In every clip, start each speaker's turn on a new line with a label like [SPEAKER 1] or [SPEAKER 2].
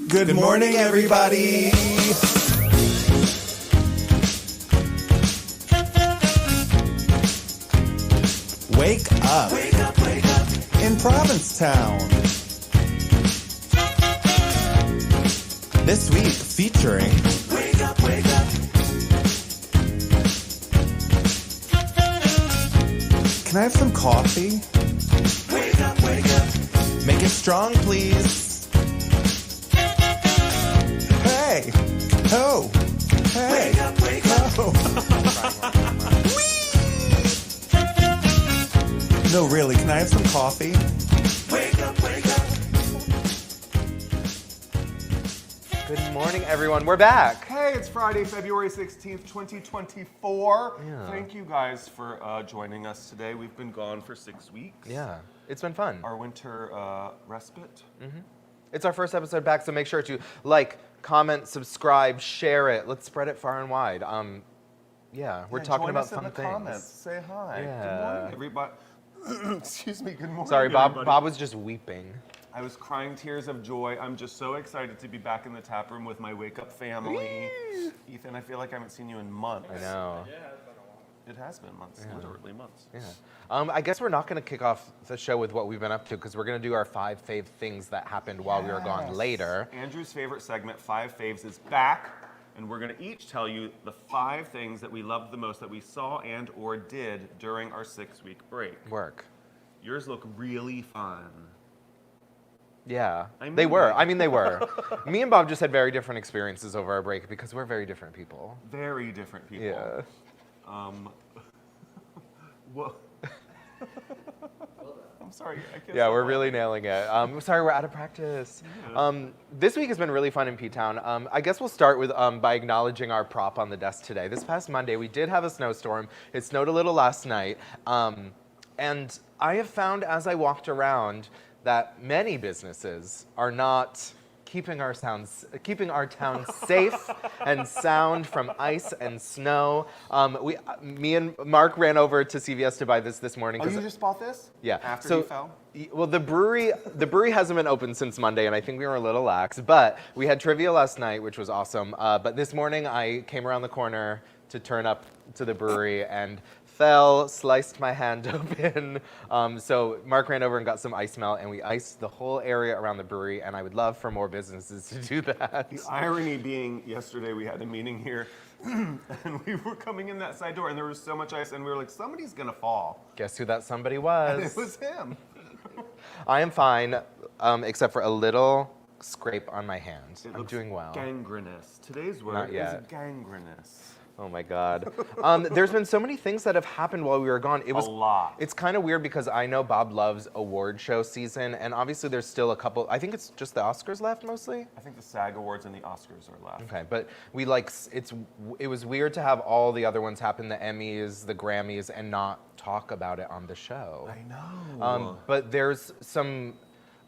[SPEAKER 1] Good morning, everybody. Wake up.
[SPEAKER 2] Wake up, wake up.
[SPEAKER 1] In Provincetown. This week featuring
[SPEAKER 2] Wake up, wake up.
[SPEAKER 1] Can I have some coffee?
[SPEAKER 2] Wake up, wake up.
[SPEAKER 1] Make it strong, please. Hey. Oh. Hey.
[SPEAKER 2] Wake up, wake up.
[SPEAKER 1] Oh. No, really, can I have some coffee?
[SPEAKER 2] Wake up, wake up.
[SPEAKER 3] Good morning, everyone. We're back.
[SPEAKER 4] Hey, it's Friday, February 16th, 2024.
[SPEAKER 3] Yeah.
[SPEAKER 4] Thank you guys for joining us today. We've been gone for 6 weeks.
[SPEAKER 3] Yeah, it's been fun.
[SPEAKER 4] Our winter respite.
[SPEAKER 3] It's our first episode back, so make sure to like, comment, subscribe, share it. Let's spread it far and wide. Yeah, we're talking
[SPEAKER 4] join
[SPEAKER 3] about
[SPEAKER 4] us in
[SPEAKER 3] fun
[SPEAKER 4] the
[SPEAKER 3] things.
[SPEAKER 4] comments. Say hi.
[SPEAKER 3] Yeah.
[SPEAKER 4] Good morning, everybody. Excuse me, good morning,
[SPEAKER 3] Sorry, Bob.
[SPEAKER 4] everybody.
[SPEAKER 3] Bob was just weeping.
[SPEAKER 4] I was crying tears of joy. I'm just so excited to be back in the tap room with my Wake Up family. Ethan, I feel like I haven't seen you in months.
[SPEAKER 3] I know.
[SPEAKER 4] It has been months, literally months.
[SPEAKER 3] Yeah. I guess we're not going to kick off the show with what we've been up to because we're going to do our 5 fave things that happened while we were gone later.
[SPEAKER 4] Andrew's favorite segment, 5 Faves, is back, and we're going to each tell you the 5 things that we loved the most that we saw and or did during our 6-week break.
[SPEAKER 3] Work.
[SPEAKER 4] Yours look really fun.
[SPEAKER 3] Yeah,
[SPEAKER 4] I mean,
[SPEAKER 3] they were.
[SPEAKER 4] like-
[SPEAKER 3] I mean, they were. Me and Bob just had very different experiences over our break because we're very different people.
[SPEAKER 4] Very different people.
[SPEAKER 3] Yeah.
[SPEAKER 4] Well, I'm sorry. I can't
[SPEAKER 3] Yeah,
[SPEAKER 4] stop
[SPEAKER 3] we're
[SPEAKER 4] laughing.
[SPEAKER 3] really nailing it. Sorry, we're out of practice. This week has been really fun in P-Town. I guess we'll start with by acknowledging our prop on the desk today. This past Monday, we did have a snowstorm. It snowed a little last night. And I have found as I walked around that many businesses are not keeping our town safe and sound from ice and snow. Me and Mark ran over to CVS to buy this morning.
[SPEAKER 4] Oh,
[SPEAKER 3] 'cause-
[SPEAKER 4] you just bought this?
[SPEAKER 3] Yeah.
[SPEAKER 4] After
[SPEAKER 3] so,
[SPEAKER 4] you fell?
[SPEAKER 3] Well, the brewery hasn't been open since Monday, and I think we were a little lax. But we had trivia last night, which was awesome. But this morning, I came around the corner to turn up to the brewery and fell, sliced my hand open. So Mark ran over and got some ice melt, and we iced the whole area around the brewery. And I would love for more businesses to do that.
[SPEAKER 4] The irony being, yesterday we had a meeting here, and we were coming in that side door, and there was so much ice, and we were like, somebody's gonna fall.
[SPEAKER 3] Guess who that somebody
[SPEAKER 4] And
[SPEAKER 3] was?
[SPEAKER 4] it was him.
[SPEAKER 3] I am fine, except for a little scrape on my hand.
[SPEAKER 4] It
[SPEAKER 3] I'm
[SPEAKER 4] looks
[SPEAKER 3] doing well.
[SPEAKER 4] Gangrenous. Today's
[SPEAKER 3] Not
[SPEAKER 4] word is
[SPEAKER 3] yet.
[SPEAKER 4] gangrenous.
[SPEAKER 3] Oh my God. There's been so many things that have happened while we were gone. It was
[SPEAKER 4] A lot.
[SPEAKER 3] It's kind of weird because I know Bob loves award show season, and obviously there's still a couple. I think it's just the Oscars left mostly.
[SPEAKER 4] I think the SAG Awards and the Oscars are left.
[SPEAKER 3] Okay, but it was weird to have all the other ones happen, the Emmys, the Grammys, and not talk about it on the show.
[SPEAKER 4] I know.
[SPEAKER 3] But there's some.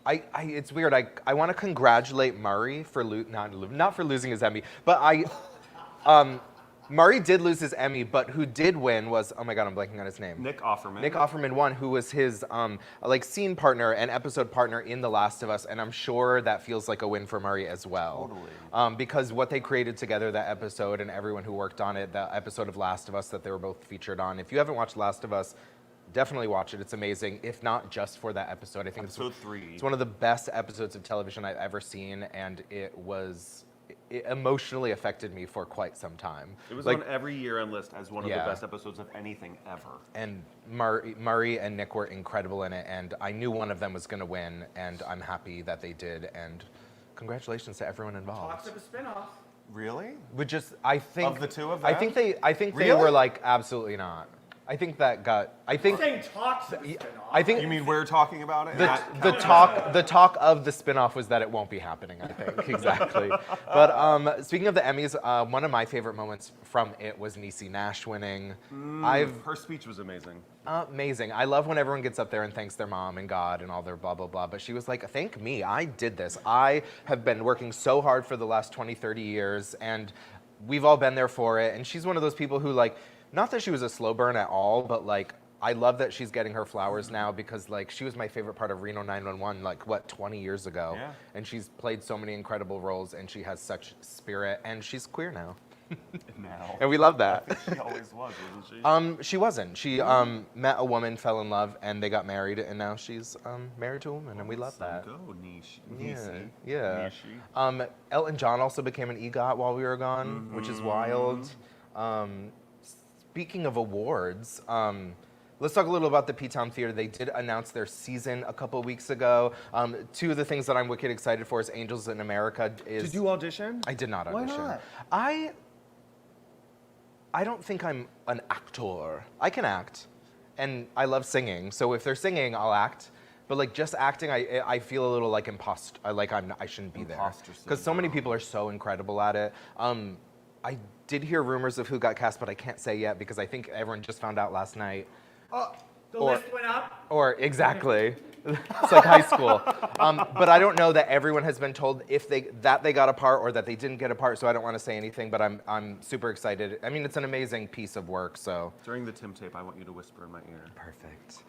[SPEAKER 3] It's weird. I want to congratulate Murray for not for losing his Emmy, but Murray did lose his Emmy, but who did win was, oh my God, I'm blanking on his name.
[SPEAKER 4] Nick Offerman.
[SPEAKER 3] Nick Offerman won, who was his scene partner and episode partner in The Last of Us, and I'm sure that feels like a win for Murray as well.
[SPEAKER 4] Totally.
[SPEAKER 3] Because what they created together, that episode, and everyone who worked on it, the episode of Last of Us that they were both featured on. If you haven't watched Last of Us, definitely watch it. It's amazing, if not just for that episode. I think
[SPEAKER 4] Episode 3.
[SPEAKER 3] it's one of the best episodes of television I've ever seen, and it emotionally affected me for quite some time.
[SPEAKER 4] It was on every year-end list as one of
[SPEAKER 3] Yeah.
[SPEAKER 4] the best episodes of anything ever.
[SPEAKER 3] And Murray and Nick were incredible in it, and I knew one of them was going to win, and I'm happy that they did, and congratulations to everyone involved.
[SPEAKER 2] Talks of a spinoff.
[SPEAKER 4] Really?
[SPEAKER 3] I think
[SPEAKER 4] Of the two of
[SPEAKER 3] I
[SPEAKER 4] them?
[SPEAKER 3] think they
[SPEAKER 4] Really?
[SPEAKER 3] were like absolutely not. I think that got. I think.
[SPEAKER 2] Saying talks of a spinoff.
[SPEAKER 3] I think
[SPEAKER 4] You mean we're talking about it?
[SPEAKER 3] the talk of the spinoff was that it won't be happening. I think exactly. But speaking of the Emmys, one of my favorite moments from it was Niecy Nash winning.
[SPEAKER 4] Her speech was amazing.
[SPEAKER 3] Amazing. I love when everyone gets up there and thanks their mom and God and all their blah, blah, blah. But she was like, thank me. I did this. I have been working so hard for the last 20, 30 years, and we've all been there for it. And she's one of those people who, like, not that she was a slow burn at all, but, like, I love that she's getting her flowers now because like she was my favorite part of Reno 911 like what 20 years ago.
[SPEAKER 4] Yeah.
[SPEAKER 3] And she's played so many incredible roles and she has such spirit and she's queer now.
[SPEAKER 4] Now.
[SPEAKER 3] And we love that.
[SPEAKER 4] She always was, wasn't she?
[SPEAKER 3] She wasn't. She met a woman, fell in love, and they got married, and now she's married to a woman, and we love that.
[SPEAKER 4] Go, niche.
[SPEAKER 3] Yeah.
[SPEAKER 4] Niche-y.
[SPEAKER 3] Elton John also became an EGOT while we were gone, which is wild. Speaking of awards, let's talk a little about the P-Town Theater. They did announce their season a couple weeks ago. Two of the things that I'm wicked excited for is Angels in America.
[SPEAKER 4] Did you audition?
[SPEAKER 3] I did not
[SPEAKER 4] Why
[SPEAKER 3] audition.
[SPEAKER 4] not?
[SPEAKER 3] I don't think I'm an actor. I can act, and I love singing. So if they're singing, I'll act. But like just acting, I feel a little like I shouldn't be there.
[SPEAKER 4] Imposter
[SPEAKER 3] Because so many
[SPEAKER 4] syndrome.
[SPEAKER 3] people are so incredible at it. I did hear rumors of who got cast, but I can't say yet because I think everyone just found out last night.
[SPEAKER 2] Oh, the
[SPEAKER 3] Or-
[SPEAKER 2] list went up.
[SPEAKER 3] Or exactly. It's like high school. But I don't know that everyone has been told if they got a part or that they didn't get a part, so I don't want to say anything, but I'm super excited. I mean, it's an amazing piece of work, so.
[SPEAKER 4] During the Tim tape, I want you to whisper in my ear.
[SPEAKER 3] Perfect.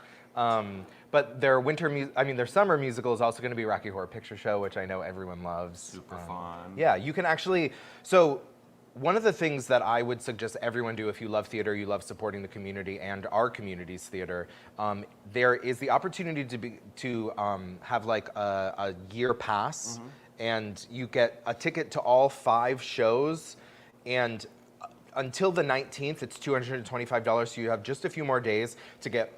[SPEAKER 3] But their summer musical is also going to be Rocky Horror Picture Show, which I know everyone loves.
[SPEAKER 4] Super fun.
[SPEAKER 3] Yeah, you can actually, so one of the things that I would suggest everyone do if you love theater, you love supporting the community and our community's theater, there is the opportunity to have like a year pass, and you get a ticket to all 5 shows, and until the 19th, it's $225, so you have just a few more days to get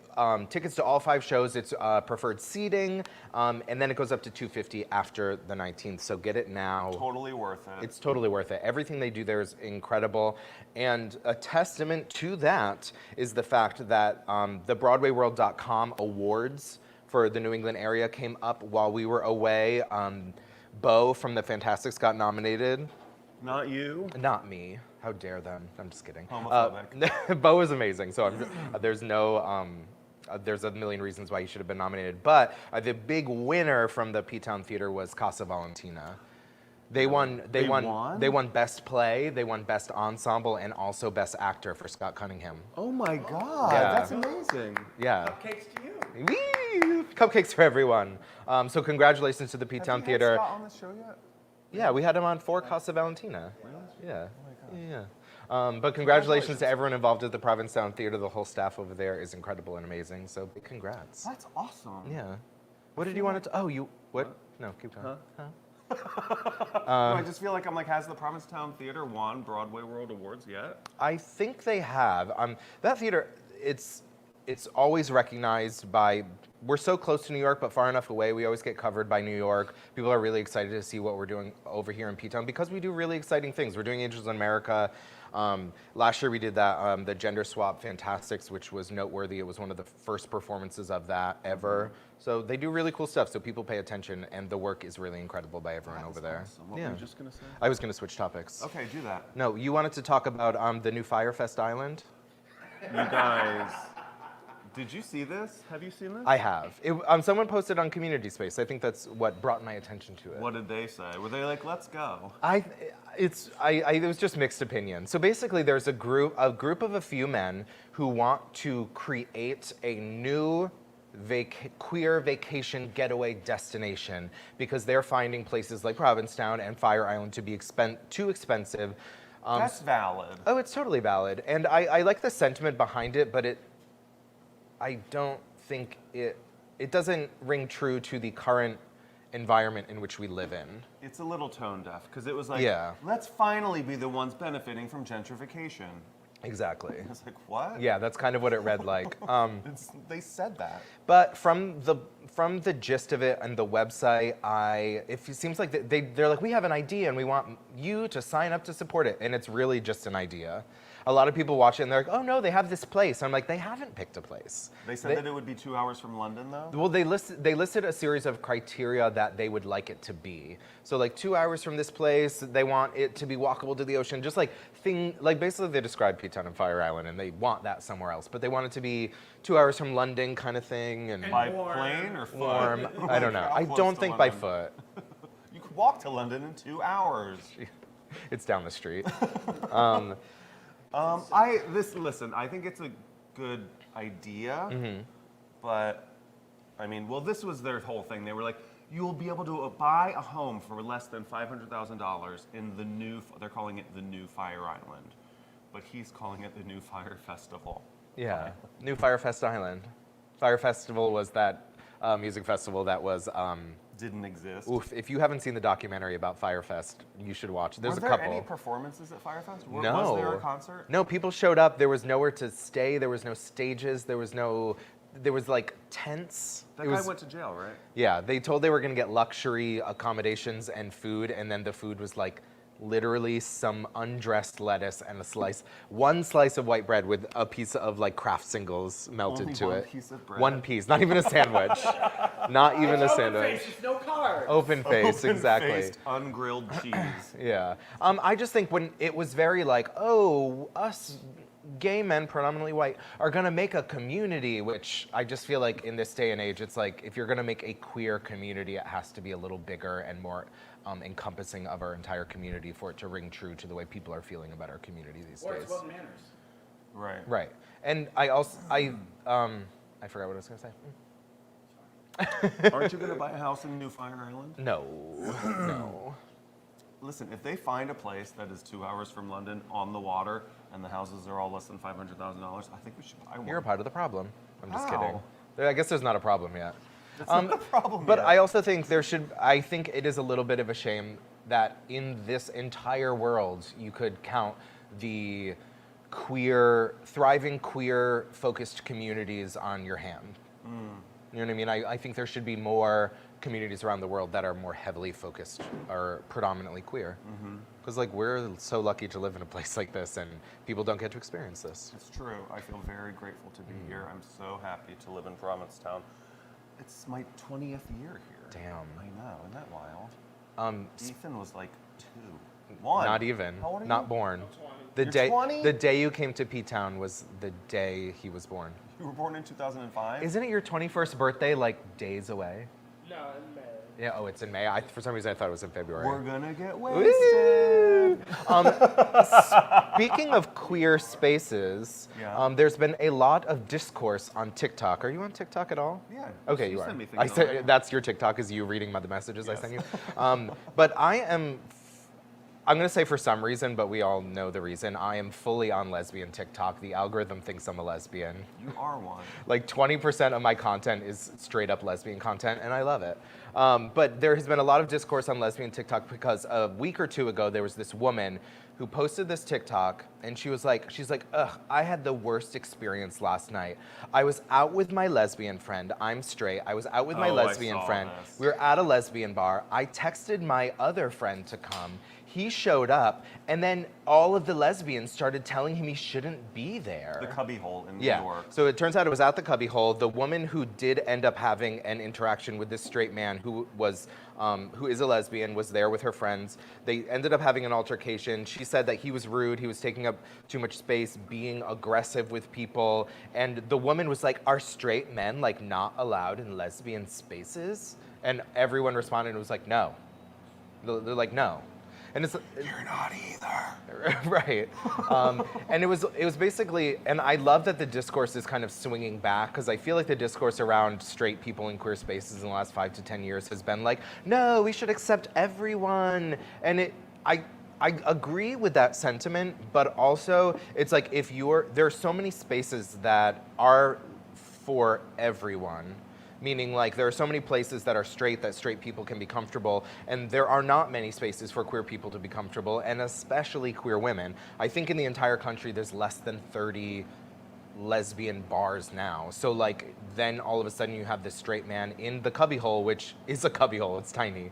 [SPEAKER 3] tickets to all 5 shows. It's preferred seating, and then it goes up to $250 after the 19th, so get it now.
[SPEAKER 4] Totally worth it.
[SPEAKER 3] It's totally worth it. Everything they do there is incredible. And a testament to that is the fact that the BroadwayWorld.com awards for the New England area came up while we were away. Bo from the Fantastics got nominated.
[SPEAKER 4] Not you.
[SPEAKER 3] Not me. How dare them? I'm just kidding.
[SPEAKER 4] Homophobic.
[SPEAKER 3] Bo is amazing, so there's a million reasons why he should have been nominated. But the big winner from the P-Town Theater was Casa Valentina. They won Best Play, they won Best Ensemble, and also Best Actor for Scott Cunningham.
[SPEAKER 4] Oh my God,
[SPEAKER 3] Yeah.
[SPEAKER 4] that's amazing.
[SPEAKER 3] Yeah.
[SPEAKER 2] Cupcakes to you.
[SPEAKER 3] Whee! Cupcakes for everyone. So congratulations to the P-Town
[SPEAKER 4] Have you had
[SPEAKER 3] Theater.
[SPEAKER 4] Scott on the show yet?
[SPEAKER 3] Yeah, we had him on for Casa Valentina.
[SPEAKER 4] Really?
[SPEAKER 3] Yeah.
[SPEAKER 4] Oh my
[SPEAKER 3] Yeah. But congratulations to everyone involved at the Provincetown Theater. The whole staff over there is incredible and amazing. So big congrats.
[SPEAKER 4] That's awesome.
[SPEAKER 3] Yeah. What did you want to? Oh, you what? No, keep going.
[SPEAKER 4] Huh? No, I just feel like has the Provincetown Theater won Broadway World Awards yet?
[SPEAKER 3] I think they have. That theater, it's always recognized by. We're so close to New York, but far enough away. We always get covered by New York. People are really excited to see what we're doing over here in P-Town because we do really exciting things. We're doing Angels in America. Last year we did that, the Gender Swap Fantastics, which was noteworthy. It was one of the first performances of that ever. So they do really cool stuff. So people pay attention, and the work is really incredible by everyone over there.
[SPEAKER 4] Awesome. What were you just gonna say?
[SPEAKER 3] I was going to switch topics.
[SPEAKER 4] Okay, do that.
[SPEAKER 3] No, you wanted to talk about the new Firefest Island.
[SPEAKER 4] You guys, did you see this? Have you seen this?
[SPEAKER 3] I have. Someone posted on Community Space. I think that's what brought my attention to it.
[SPEAKER 4] What did they say? Were they like, let's go?
[SPEAKER 3] It was just mixed opinion. So basically, there's a group of a few men who want to create a new queer vacation getaway destination because they're finding places like Provincetown and Fire Island to be too expensive.
[SPEAKER 4] That's valid.
[SPEAKER 3] Oh, it's totally valid, and I like the sentiment behind it, but I don't think it doesn't ring true to the current environment in which we live in.
[SPEAKER 4] It's a little tone deaf because it was like,
[SPEAKER 3] Yeah.
[SPEAKER 4] let's finally be the ones benefiting from gentrification.
[SPEAKER 3] It
[SPEAKER 4] was like, what?
[SPEAKER 3] Yeah, that's kind of what it read like.
[SPEAKER 4] They said that.
[SPEAKER 3] But from the gist of it and the website, it seems like they're like, we have an idea and we want you to sign up to support it, and it's really just an idea. A lot of people watch it and they're like, oh no, they have this place. I'm like, they haven't picked a place.
[SPEAKER 4] They said that it would be 2 hours from London, though?
[SPEAKER 3] Well, they listed a series of criteria that they would like it to be. So like 2 hours from this place, they want it to be walkable to the ocean. Just basically they described P-Town and Fire Island, and they want that somewhere else. But they want it to be 2 hours from London, kind of thing, and
[SPEAKER 4] By
[SPEAKER 2] warm.
[SPEAKER 4] plane or foot?
[SPEAKER 3] warm. I don't know.
[SPEAKER 4] How
[SPEAKER 3] I
[SPEAKER 4] close
[SPEAKER 3] don't
[SPEAKER 4] to
[SPEAKER 3] think by
[SPEAKER 4] London?
[SPEAKER 3] foot.
[SPEAKER 4] You could walk to London in 2 hours.
[SPEAKER 3] It's down the street.
[SPEAKER 4] Listen, I think it's good idea, but I mean, well, this was their whole thing. They were like, you will be able to buy a home for less than $500,000 in the new, they're calling it the new Fire Island, but he's calling it the new Fire Festival.
[SPEAKER 3] Yeah, New Fire Fest Island. Fire Festival was that music festival that was,
[SPEAKER 4] Didn't exist.
[SPEAKER 3] oof, if you haven't seen the documentary about Firefest, you should watch it. There's
[SPEAKER 4] Were
[SPEAKER 3] a
[SPEAKER 4] there
[SPEAKER 3] couple.
[SPEAKER 4] any performances at Firefest?
[SPEAKER 3] No.
[SPEAKER 4] Was there a concert?
[SPEAKER 3] No, people showed up. There was nowhere to stay. There was no stages. There was like tents.
[SPEAKER 4] That guy went to jail, right?
[SPEAKER 3] Yeah, they told they were going to get luxury accommodations and food, and then the food was like literally some undressed lettuce and one slice of white bread with a piece of like Kraft singles melted
[SPEAKER 4] Only
[SPEAKER 3] to
[SPEAKER 4] one
[SPEAKER 3] it.
[SPEAKER 4] piece of bread?
[SPEAKER 3] One piece, not even a sandwich. Not even a sandwich.
[SPEAKER 2] Face, it's no carbs.
[SPEAKER 3] Open face, exactly.
[SPEAKER 4] Open-faced, ungrilled cheese.
[SPEAKER 3] Yeah. I just think when it was very like, oh, us gay men, predominantly white, are gonna make a community, which I just feel like in this day and age, it's like if you're gonna make a queer community, it has to be a little bigger and more encompassing of our entire community for it to ring true to the way people are feeling about our community these
[SPEAKER 2] Or
[SPEAKER 3] days.
[SPEAKER 2] it's about manners.
[SPEAKER 4] Right.
[SPEAKER 3] Right. And I also, I forgot what I was gonna say.
[SPEAKER 4] Aren't you going to buy a house in New Fire Island?
[SPEAKER 3] No, no.
[SPEAKER 4] Listen, if they find a place that is 2 hours from London on the water and the houses are all less than $500,000, I think we should buy one.
[SPEAKER 3] You're a part of the problem. I'm just
[SPEAKER 4] How?
[SPEAKER 3] kidding. I guess there's not a problem yet.
[SPEAKER 4] It's not a problem
[SPEAKER 3] But
[SPEAKER 4] yet.
[SPEAKER 3] I also think I think it is a little bit of a shame that in this entire world, you could count the thriving queer-focused communities on your hand. You know what I mean? I think there should be more communities around the world that are more heavily focused or predominantly queer. Because like we're so lucky to live in a place like this and people don't get to experience this.
[SPEAKER 4] It's true. I feel very grateful to be here. I'm so happy to live in Provincetown. It's my 20th year here.
[SPEAKER 3] Damn.
[SPEAKER 4] I know. Isn't that wild?
[SPEAKER 3] S-
[SPEAKER 4] Ethan was like 1.
[SPEAKER 3] Not even.
[SPEAKER 4] How old are
[SPEAKER 3] Not
[SPEAKER 4] you?
[SPEAKER 3] born.
[SPEAKER 4] You're 20?
[SPEAKER 3] The day you came to P-Town was the day he was born.
[SPEAKER 4] You were born in 2005?
[SPEAKER 3] Isn't it your 21st birthday like days away?
[SPEAKER 2] No, in May.
[SPEAKER 3] Yeah, oh, it's in May. For some reason I thought it was in February.
[SPEAKER 4] We're gonna get
[SPEAKER 3] Woo!
[SPEAKER 4] wasted.
[SPEAKER 3] Speaking of queer spaces,
[SPEAKER 4] Yeah.
[SPEAKER 3] there's been a lot of discourse on TikTok. Are you on TikTok at all?
[SPEAKER 4] Yeah.
[SPEAKER 3] Okay, you are.
[SPEAKER 4] Send me things
[SPEAKER 3] I
[SPEAKER 4] on
[SPEAKER 3] said
[SPEAKER 4] there.
[SPEAKER 3] that's your TikTok, is you reading the messages I
[SPEAKER 4] Yes.
[SPEAKER 3] send you. But I'm gonna say for some reason, but we all know the reason. I am fully on lesbian TikTok. The algorithm thinks I'm a lesbian.
[SPEAKER 4] You are one.
[SPEAKER 3] Like 20% of my content is straight up lesbian content, and I love it. But there has been a lot of discourse on lesbian TikTok because a week or two ago, there was this woman who posted this TikTok, and she's like, ugh, I had the worst experience last night. I was out with my lesbian friend. I'm straight. I was out with my
[SPEAKER 4] Oh, I
[SPEAKER 3] lesbian
[SPEAKER 4] saw
[SPEAKER 3] friend.
[SPEAKER 4] this.
[SPEAKER 3] We were at a lesbian bar. I texted my other friend to come. He showed up, and then all of the lesbians started telling him he shouldn't be there.
[SPEAKER 4] The cubby hole in New
[SPEAKER 3] Yeah.
[SPEAKER 4] York.
[SPEAKER 3] So it turns out it was at the cubby hole. The woman who did end up having an interaction with this straight man who is a lesbian was there with her friends. They ended up having an altercation. She said that he was rude. He was taking up too much space, being aggressive with people. And the woman was like, "Are straight men like not allowed in lesbian spaces?" And everyone responded and was like, "No." They're like, "No." And it's
[SPEAKER 4] You're not either.
[SPEAKER 3] right. And it was basically, and I love that the discourse is kind of swinging back because I feel like the discourse around straight people in queer spaces in the last 5 to 10 years has been like, no, we should accept everyone. And I agree with that sentiment, but also it's like there are so many spaces that are for everyone. Meaning like there are so many places that are straight that straight people can be comfortable, and there are not many spaces for queer people to be comfortable, and especially queer women. I think in the entire country there's less than 30 lesbian bars now. So like then all of a sudden you have this straight man in the cubbyhole, which is a cubbyhole, it's tiny,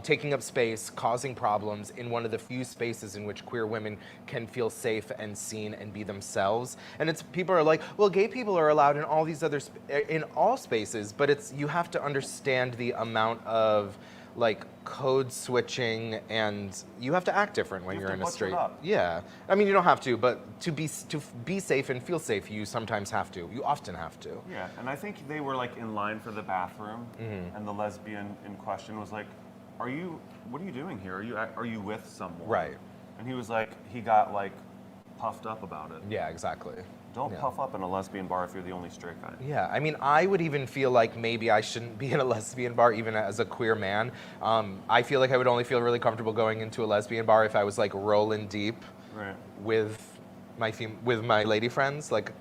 [SPEAKER 3] taking up space, causing problems in one of the few spaces in which queer women can feel safe and seen and be themselves. And people are like, well, gay people are allowed in all these other in all spaces, but you have to understand the amount of like code switching, and you have to act different when
[SPEAKER 4] You
[SPEAKER 3] you're
[SPEAKER 4] have
[SPEAKER 3] in
[SPEAKER 4] to
[SPEAKER 3] a straight.
[SPEAKER 4] butch it up.
[SPEAKER 3] Yeah, I mean you don't have to, but to be safe and feel safe, you sometimes have to. You often have to.
[SPEAKER 4] Yeah, and I think they were like in line for the bathroom,
[SPEAKER 3] Mm-hmm.
[SPEAKER 4] and the lesbian in question was like, what are you doing here? Are you with someone?
[SPEAKER 3] Right.
[SPEAKER 4] And he was like, he got like puffed up about it.
[SPEAKER 3] Yeah, exactly.
[SPEAKER 4] Don't puff up in a lesbian bar if you're the only straight guy.
[SPEAKER 3] Yeah, I mean, I would even feel like maybe I shouldn't be in a lesbian bar even as a queer man. I feel like I would only feel really comfortable going into a lesbian bar if I was like rolling deep
[SPEAKER 4] Right.
[SPEAKER 3] with my lady friends. Like,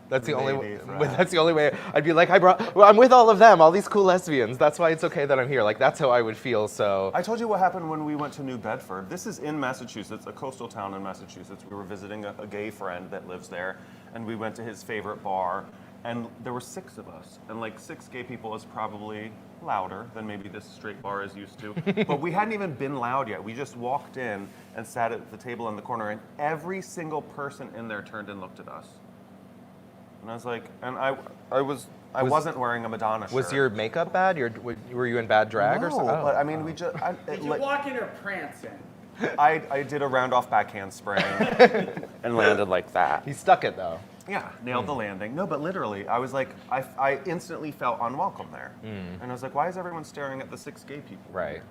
[SPEAKER 3] that's the only
[SPEAKER 4] Lady friends.
[SPEAKER 3] that's the only way I'd be like, I'm with all of them, all these cool lesbians. That's why it's okay that I'm here. Like, that's how I would feel. So
[SPEAKER 4] I told you what happened when we went to New Bedford. This is in Massachusetts, a coastal town in Massachusetts. We were visiting a gay friend that lives there, and we went to his favorite bar, and there were 6 of us. And like 6 gay people is probably louder than maybe this straight bar is used to. But we hadn't even been loud yet. We just walked in and sat at the table in the corner, and every single person in there turned and looked at us. And I was like, and I wasn't wearing a Madonna shirt.
[SPEAKER 3] was your makeup bad? Were you in bad drag or
[SPEAKER 4] No,
[SPEAKER 3] something?
[SPEAKER 4] but I mean, we just.
[SPEAKER 2] Did you walk in or prance in?
[SPEAKER 4] I did a round off backhand spring and landed like that.
[SPEAKER 3] He stuck it though.
[SPEAKER 4] Yeah, nailed the landing. No, but literally, I was like, I instantly felt unwelcome there. And I was like, why is everyone staring at the 6 gay people?
[SPEAKER 3] Right.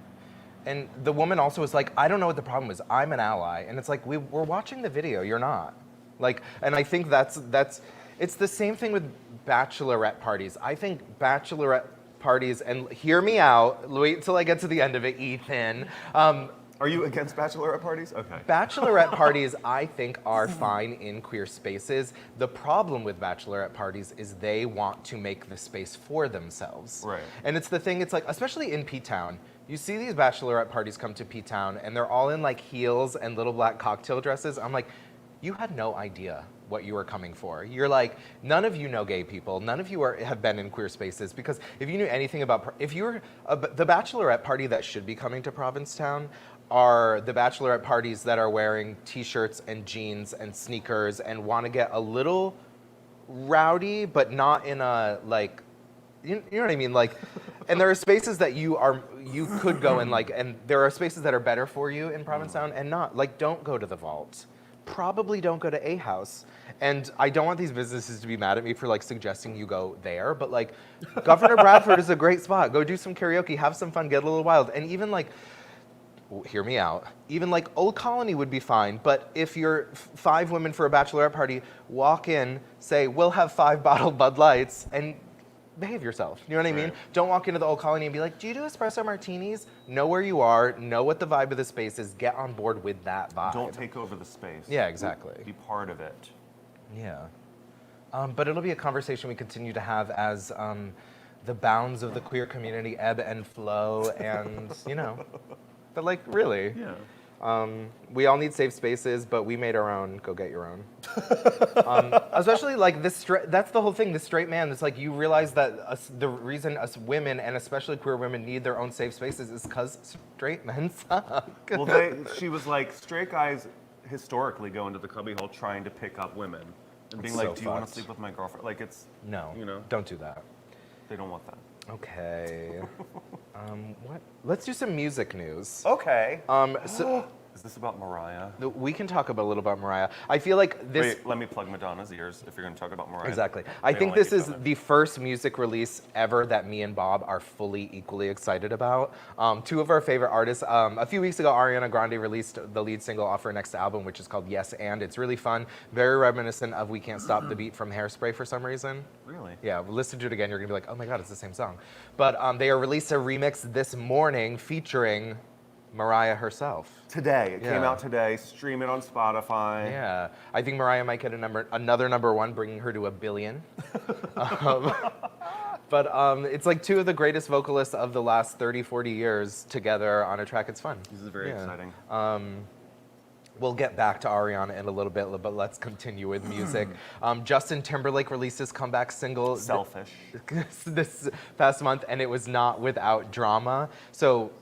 [SPEAKER 3] And the woman also was like, I don't know what the problem is. I'm an ally. And it's like, we're watching the video. You're not. Like, and I think it's the same thing with bachelorette parties. I think bachelorette parties, and hear me out, wait till I get to the end of it, Ethan.
[SPEAKER 4] Are you against bachelorette parties? Okay.
[SPEAKER 3] Bachelorette parties, I think, are fine in queer spaces. The problem with bachelorette parties is they want to make the space for themselves.
[SPEAKER 4] Right.
[SPEAKER 3] And it's the thing, it's like, especially in P-Town, you see these bachelorette parties come to P-Town, and they're all in like heels and little black cocktail dresses. I'm like, you had no idea what you were coming for. You're like, none of you know gay people. None of you have been in queer spaces, because if you knew anything about, if you were, the bachelorette party that should be coming to Provincetown are the bachelorette parties that are wearing t-shirts and jeans and sneakers and want to get a little rowdy, but not in a like, you know what I mean? Like, and there are spaces that you could go in, like, and there are spaces that are better for you in Provincetown and not. Like, don't go to the Vault. Probably don't go to A House. And I don't want these businesses to be mad at me for like suggesting you go there, but like Governor Bradford is a great spot. Go do some karaoke, have some fun, get a little wild. And even like, hear me out, even like Old Colony would be fine, but if you're 5 women for a bachelorette party, walk in, say, we'll have 5 bottled Bud Lights, and behave yourself. You know what I mean?
[SPEAKER 4] Right.
[SPEAKER 3] Don't walk into the Old Colony and be like, do you do espresso martinis? Know where you are, know what the vibe of the space is, get on board with that vibe.
[SPEAKER 4] Don't take over the space.
[SPEAKER 3] Yeah, exactly.
[SPEAKER 4] Be part of it.
[SPEAKER 3] Yeah. But it'll be a conversation we continue to have as the bounds of the queer community ebb and flow, and, you know, but like, really.
[SPEAKER 4] Yeah.
[SPEAKER 3] We all need safe spaces, but we made our own. Go get your own. Especially like this. That's the whole thing. The straight man. It's like you realize that the reason us women, and especially queer women, need their own safe spaces is because straight men suck.
[SPEAKER 4] Well, she was like, straight guys historically go into the cubbyhole trying to pick up women and being
[SPEAKER 3] It's
[SPEAKER 4] like,
[SPEAKER 3] so
[SPEAKER 4] do you want to
[SPEAKER 3] fucked.
[SPEAKER 4] sleep with my girlfriend? Like, it's,
[SPEAKER 3] No,
[SPEAKER 4] you know,
[SPEAKER 3] don't do that.
[SPEAKER 4] they don't want that.
[SPEAKER 3] Okay. What? Let's do some music news.
[SPEAKER 4] Okay.
[SPEAKER 3] So
[SPEAKER 4] Is this about Mariah?
[SPEAKER 3] we can talk about a little about Mariah. I feel like this.
[SPEAKER 4] Wait, let me plug Madonna's ears if you're going to talk about Mariah.
[SPEAKER 3] Exactly. I
[SPEAKER 4] They
[SPEAKER 3] think
[SPEAKER 4] don't like
[SPEAKER 3] this
[SPEAKER 4] each
[SPEAKER 3] is
[SPEAKER 4] other.
[SPEAKER 3] the first music release ever that me and Bob are fully equally excited about. 2 of our favorite artists. A few weeks ago, Ariana Grande released the lead single off her next album, which is called Yes And. It's really fun, very reminiscent of We Can't Stop the Beat from Hairspray for some reason.
[SPEAKER 4] Really?
[SPEAKER 3] Yeah, listen to it again, you're gonna be like, oh my God, it's the same song. But they released a remix this morning featuring Mariah herself.
[SPEAKER 4] Today. It came
[SPEAKER 3] Yeah.
[SPEAKER 4] out today. Stream it on Spotify.
[SPEAKER 3] Yeah, I think Mariah might get another number 1, bringing her to 1 billion. But it's like 2 of the greatest vocalists of the last 30, 40 years together on a track. It's fun.
[SPEAKER 4] This is very exciting.
[SPEAKER 3] We'll get back to Ariana in a little bit, but let's continue with music. Justin Timberlake released his comeback single
[SPEAKER 4] Selfish.
[SPEAKER 3] this past month, and it was not without drama. So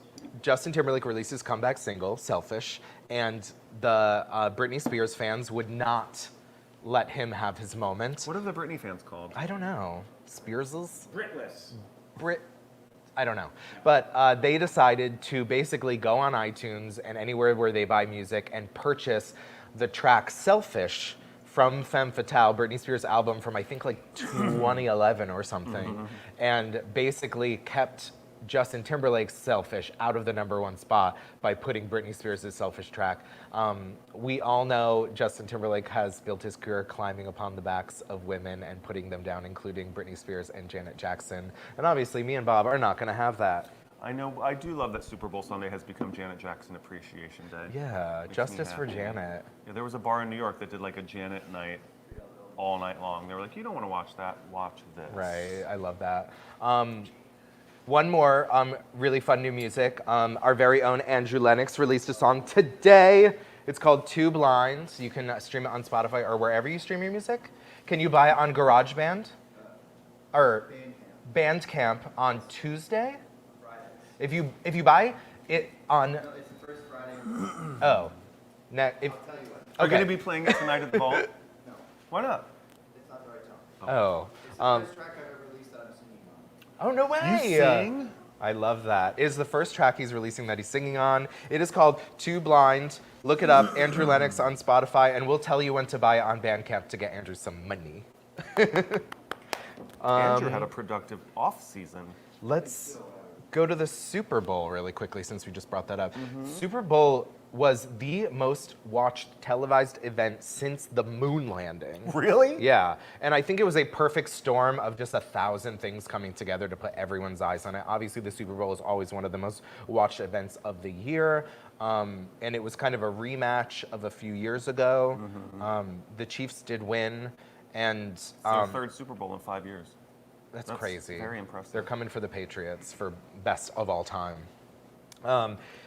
[SPEAKER 3] Justin Timberlake released his comeback single, Selfish, and the Britney Spears fans would not let him have his moment.
[SPEAKER 4] What are the Britney fans called?
[SPEAKER 3] I don't know. Spearses?
[SPEAKER 2] Britless.
[SPEAKER 3] I don't know. But they decided to basically go on iTunes and anywhere where they buy music and purchase the track Selfish from Femme Fatale, Britney Spears' album from I think like 2011 or something, and basically kept Justin Timberlake's Selfish out of the #1 spot by putting Britney Spears' Selfish track. We all know Justin Timberlake has built his career climbing upon the backs of women and putting them down, including Britney Spears and Janet Jackson. And obviously, me and Bob are not going to have that.
[SPEAKER 4] I know. I do love that Super Bowl Sunday has become Janet Jackson Appreciation Day.
[SPEAKER 3] Yeah,
[SPEAKER 4] Makes me
[SPEAKER 3] justice for
[SPEAKER 4] happy.
[SPEAKER 3] Janet.
[SPEAKER 4] Yeah, there was a bar in New York that did like a Janet night all night long. They were like, you don't want to watch that, watch this.
[SPEAKER 3] Right, I love that. One more really fun new music. Our very own Andrew Lennox released a song today. It's called Too Blind. You can stream it on Spotify or wherever you stream your music. Can you buy it on GarageBand? Or Bandcamp on Tuesday? If you buy it on...
[SPEAKER 5] No, it's the first Friday.
[SPEAKER 3] Oh. If,
[SPEAKER 5] I'll tell you what.
[SPEAKER 4] Are you
[SPEAKER 3] okay.
[SPEAKER 4] going to be playing it tonight at the Vault?
[SPEAKER 5] No,
[SPEAKER 4] Why not?
[SPEAKER 5] it's not the right time.
[SPEAKER 3] Oh.
[SPEAKER 5] It's the first track I've ever released that I'm singing on.
[SPEAKER 3] Oh, no way.
[SPEAKER 4] You sing?
[SPEAKER 3] I love that. It is the first track he's releasing that he's singing on. It is called Too Blind. Look it up, Andrew Lennox on Spotify, and we'll tell you when to buy it on Bandcamp to get Andrew some money.
[SPEAKER 4] Andrew had a productive off season.
[SPEAKER 3] Let's go to the Super Bowl really quickly since we just brought that up. Super Bowl was the most watched televised event since the moon landing.
[SPEAKER 1] Really?
[SPEAKER 3] Yeah, and I think it was a perfect storm of just 1,000 things coming together to put everyone's eyes on it. Obviously, the Super Bowl is always one of the most watched events of the year, and it was kind of a rematch of a few years ago. The Chiefs did win, and
[SPEAKER 4] It's their third Super Bowl in 5 years.
[SPEAKER 3] that's
[SPEAKER 4] That's
[SPEAKER 3] crazy.
[SPEAKER 4] very impressive.
[SPEAKER 3] They're coming for the Patriots for best of all time.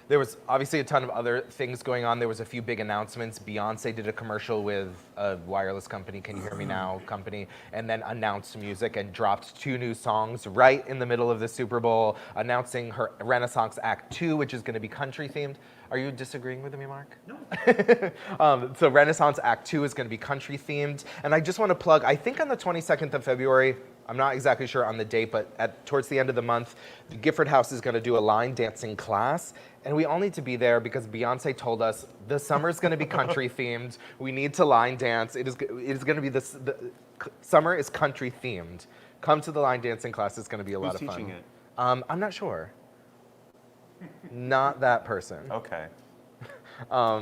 [SPEAKER 3] There was obviously a ton of other things going on. There was a few big announcements. Beyonce did a commercial with a wireless company, Can You Hear Me Now company, and then announced music and dropped 2 new songs right in the middle of the Super Bowl, announcing her Renaissance Act 2, which is going to be country themed. Are you disagreeing with me, Mark? No. So Renaissance Act 2 is going to be country themed. And I just want to plug, I think on the 22nd of February, I'm not exactly sure on the date, but towards the end of the month, the Gifford House is going to do a line dancing class. And we all need to be there because Beyonce told us the summer's going to be country themed. We need to line dance. It is going to be the summer is country themed. Come to the line dancing class. It's going to be a lot of fun.
[SPEAKER 4] Who's teaching it?
[SPEAKER 3] I'm not sure. Not that person.
[SPEAKER 4] Okay.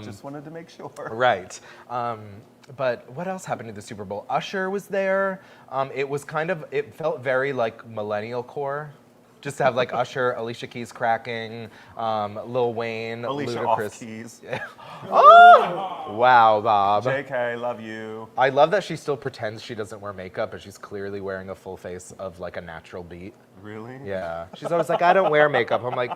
[SPEAKER 4] Just wanted to make sure.
[SPEAKER 3] Right. But what else happened to the Super Bowl? Usher was there. It felt very like millennial core. Just to have like Usher, Alicia Keys cracking, Lil Wayne,
[SPEAKER 4] Alicia
[SPEAKER 3] Ludacris.
[SPEAKER 4] off keys.
[SPEAKER 3] Oh! Wow, Bob.
[SPEAKER 4] JK, love you.
[SPEAKER 3] I love that she still pretends she doesn't wear makeup, but she's clearly wearing a full face of like a natural beat.
[SPEAKER 4] Really?
[SPEAKER 3] Yeah. She's always like, I don't wear makeup. I'm like,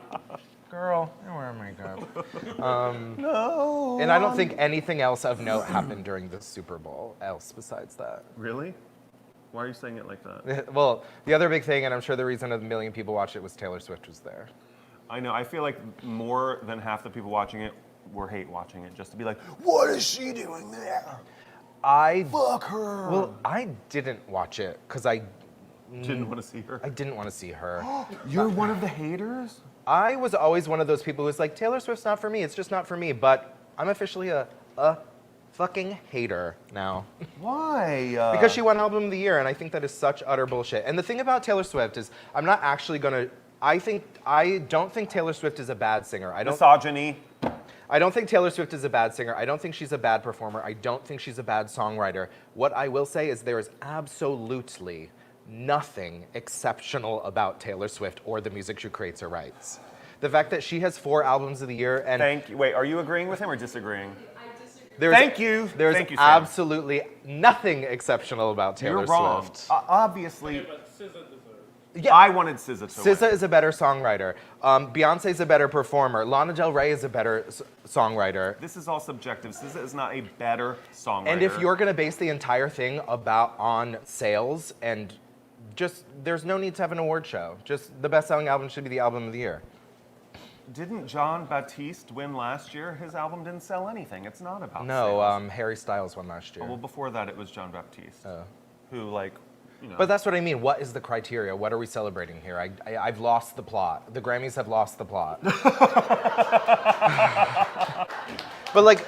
[SPEAKER 3] girl, I wear makeup.
[SPEAKER 4] No.
[SPEAKER 3] And I don't think anything else of note happened during the Super Bowl else besides that.
[SPEAKER 4] Really? Why are you saying it like that?
[SPEAKER 3] Well, the other big thing, and I'm sure the reason a million people watched it, was Taylor Swift was there.
[SPEAKER 4] I know. I feel like more than half the people watching it were hate watching it just to be like, what is she doing there? Fuck her.
[SPEAKER 3] Well, I didn't watch it because I
[SPEAKER 4] Didn't want to see her.
[SPEAKER 3] didn't want to see her.
[SPEAKER 4] You're one of the haters?
[SPEAKER 3] I was always one of those people who's like, Taylor Swift's not for me. It's just not for me. But I'm officially a fucking hater now.
[SPEAKER 4] Why?
[SPEAKER 3] Because she won Album of the Year, and I think that is such utter bullshit. And the thing about Taylor Swift is, I'm not actually gonna. I don't think Taylor Swift is a bad singer.
[SPEAKER 4] Misogyny.
[SPEAKER 3] I don't think Taylor Swift is a bad singer. I don't think she's a bad performer. I don't think she's a bad songwriter. What I will say is there is absolutely nothing exceptional about Taylor Swift or the music she creates or writes. The fact that she has 4 albums of the year and
[SPEAKER 4] Thank you. Wait, are you agreeing with him or disagreeing?
[SPEAKER 3] there's,
[SPEAKER 4] Thank you.
[SPEAKER 3] There's
[SPEAKER 4] Thank you, Sam.
[SPEAKER 3] absolutely nothing exceptional about Taylor
[SPEAKER 4] You're wrong.
[SPEAKER 3] Swift.
[SPEAKER 4] Obviously,
[SPEAKER 2] But SZA deserves.
[SPEAKER 3] Yeah,
[SPEAKER 4] I wanted SZA to
[SPEAKER 3] SZA
[SPEAKER 4] win.
[SPEAKER 3] is a better songwriter. Beyonce's a better performer. Lana Del Rey is a better songwriter.
[SPEAKER 4] This is all subjective. SZA is not a better songwriter.
[SPEAKER 3] And if you're going to base the entire thing on sales and just, there's no need to have an award show. Just the best-selling album should be the album of the year.
[SPEAKER 4] Didn't John Baptiste win last year? His album didn't sell anything. It's not about
[SPEAKER 3] No,
[SPEAKER 4] sales.
[SPEAKER 3] Harry Styles won last year.
[SPEAKER 4] Well, before that, it was John Baptiste, who, like, you know.
[SPEAKER 3] But that's what I mean. What is the criteria? What are we celebrating here? I've lost the plot. The Grammys have lost the plot. But like,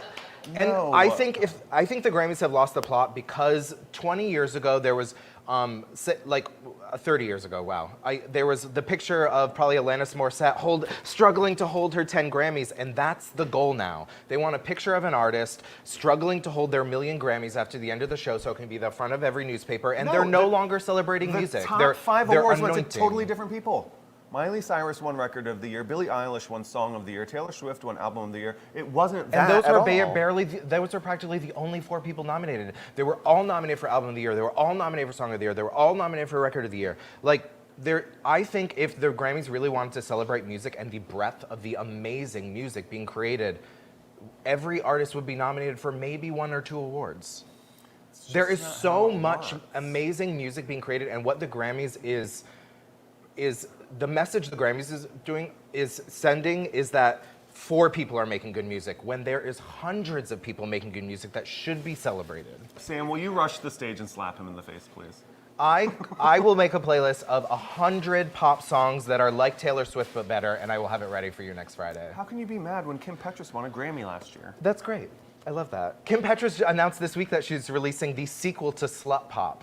[SPEAKER 3] And
[SPEAKER 4] No.
[SPEAKER 3] I think the Grammys have lost the plot because 20 years ago there was, 30 years ago, wow, there was the picture of probably Alanis Morissette struggling to hold her 10 Grammys, and that's the goal now. They want a picture of an artist struggling to hold their million Grammys after the end of the show, so it can be the front of every newspaper, and they're no longer celebrating
[SPEAKER 4] The
[SPEAKER 3] music.
[SPEAKER 4] top
[SPEAKER 3] They're
[SPEAKER 4] 5
[SPEAKER 3] they're
[SPEAKER 4] awards went to
[SPEAKER 3] anointing.
[SPEAKER 4] totally different people. Miley Cyrus won Record of the Year. Billie Eilish won Song of the Year. Taylor Swift won Album of the Year. It wasn't that
[SPEAKER 3] And those
[SPEAKER 4] at
[SPEAKER 3] were
[SPEAKER 4] all.
[SPEAKER 3] those were practically the only 4 people nominated. They were all nominated for Album of the Year. They were all nominated for Song of the Year. They were all nominated for Record of the Year. I think if the Grammys really wanted to celebrate music and the breadth of the amazing music being created, every artist would be nominated for maybe 1 or 2 awards. There is so much amazing music being created, and what the Grammys is the message the Grammys is sending is that 4 people are making good music when there is hundreds of people making good music that should be celebrated.
[SPEAKER 4] Sam, will you rush the stage and slap him in the face, please?
[SPEAKER 3] I will make a playlist of 100 pop songs that are like Taylor Swift but better, and I will have it ready for you next Friday.
[SPEAKER 4] How can you be mad when Kim Petras won a Grammy last year?
[SPEAKER 3] That's great. I love that. Kim Petras announced this week that she's releasing the sequel to Slut Pop.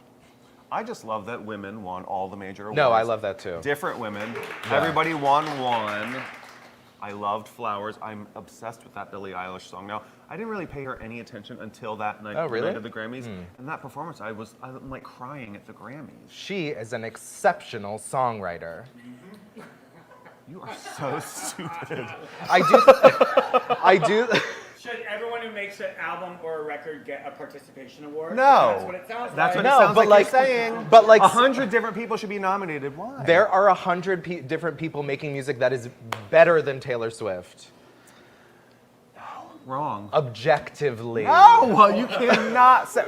[SPEAKER 4] I just love that women won all the major awards.
[SPEAKER 3] No, I love that too.
[SPEAKER 4] Different women.
[SPEAKER 3] Yeah.
[SPEAKER 4] Everybody won one. I loved Flowers. I'm obsessed with that Billie Eilish song. Now, I didn't really pay her any attention until that night,
[SPEAKER 3] Oh, really?
[SPEAKER 4] night of the Grammys. And that performance, I'm like crying at the Grammys.
[SPEAKER 3] She is an exceptional songwriter.
[SPEAKER 4] You are so stupid.
[SPEAKER 3] I do.
[SPEAKER 2] Should everyone who makes an album or a record get a participation award?
[SPEAKER 4] No.
[SPEAKER 2] That's what it sounds
[SPEAKER 4] That's
[SPEAKER 2] like.
[SPEAKER 4] what it
[SPEAKER 3] No,
[SPEAKER 4] sounds
[SPEAKER 3] but
[SPEAKER 4] like you're saying.
[SPEAKER 3] but like
[SPEAKER 4] 100 different people should be nominated. Why?
[SPEAKER 3] there are 100 different people making music that is better than Taylor Swift.
[SPEAKER 4] Wrong.
[SPEAKER 3] Objectively.
[SPEAKER 4] No, you cannot say.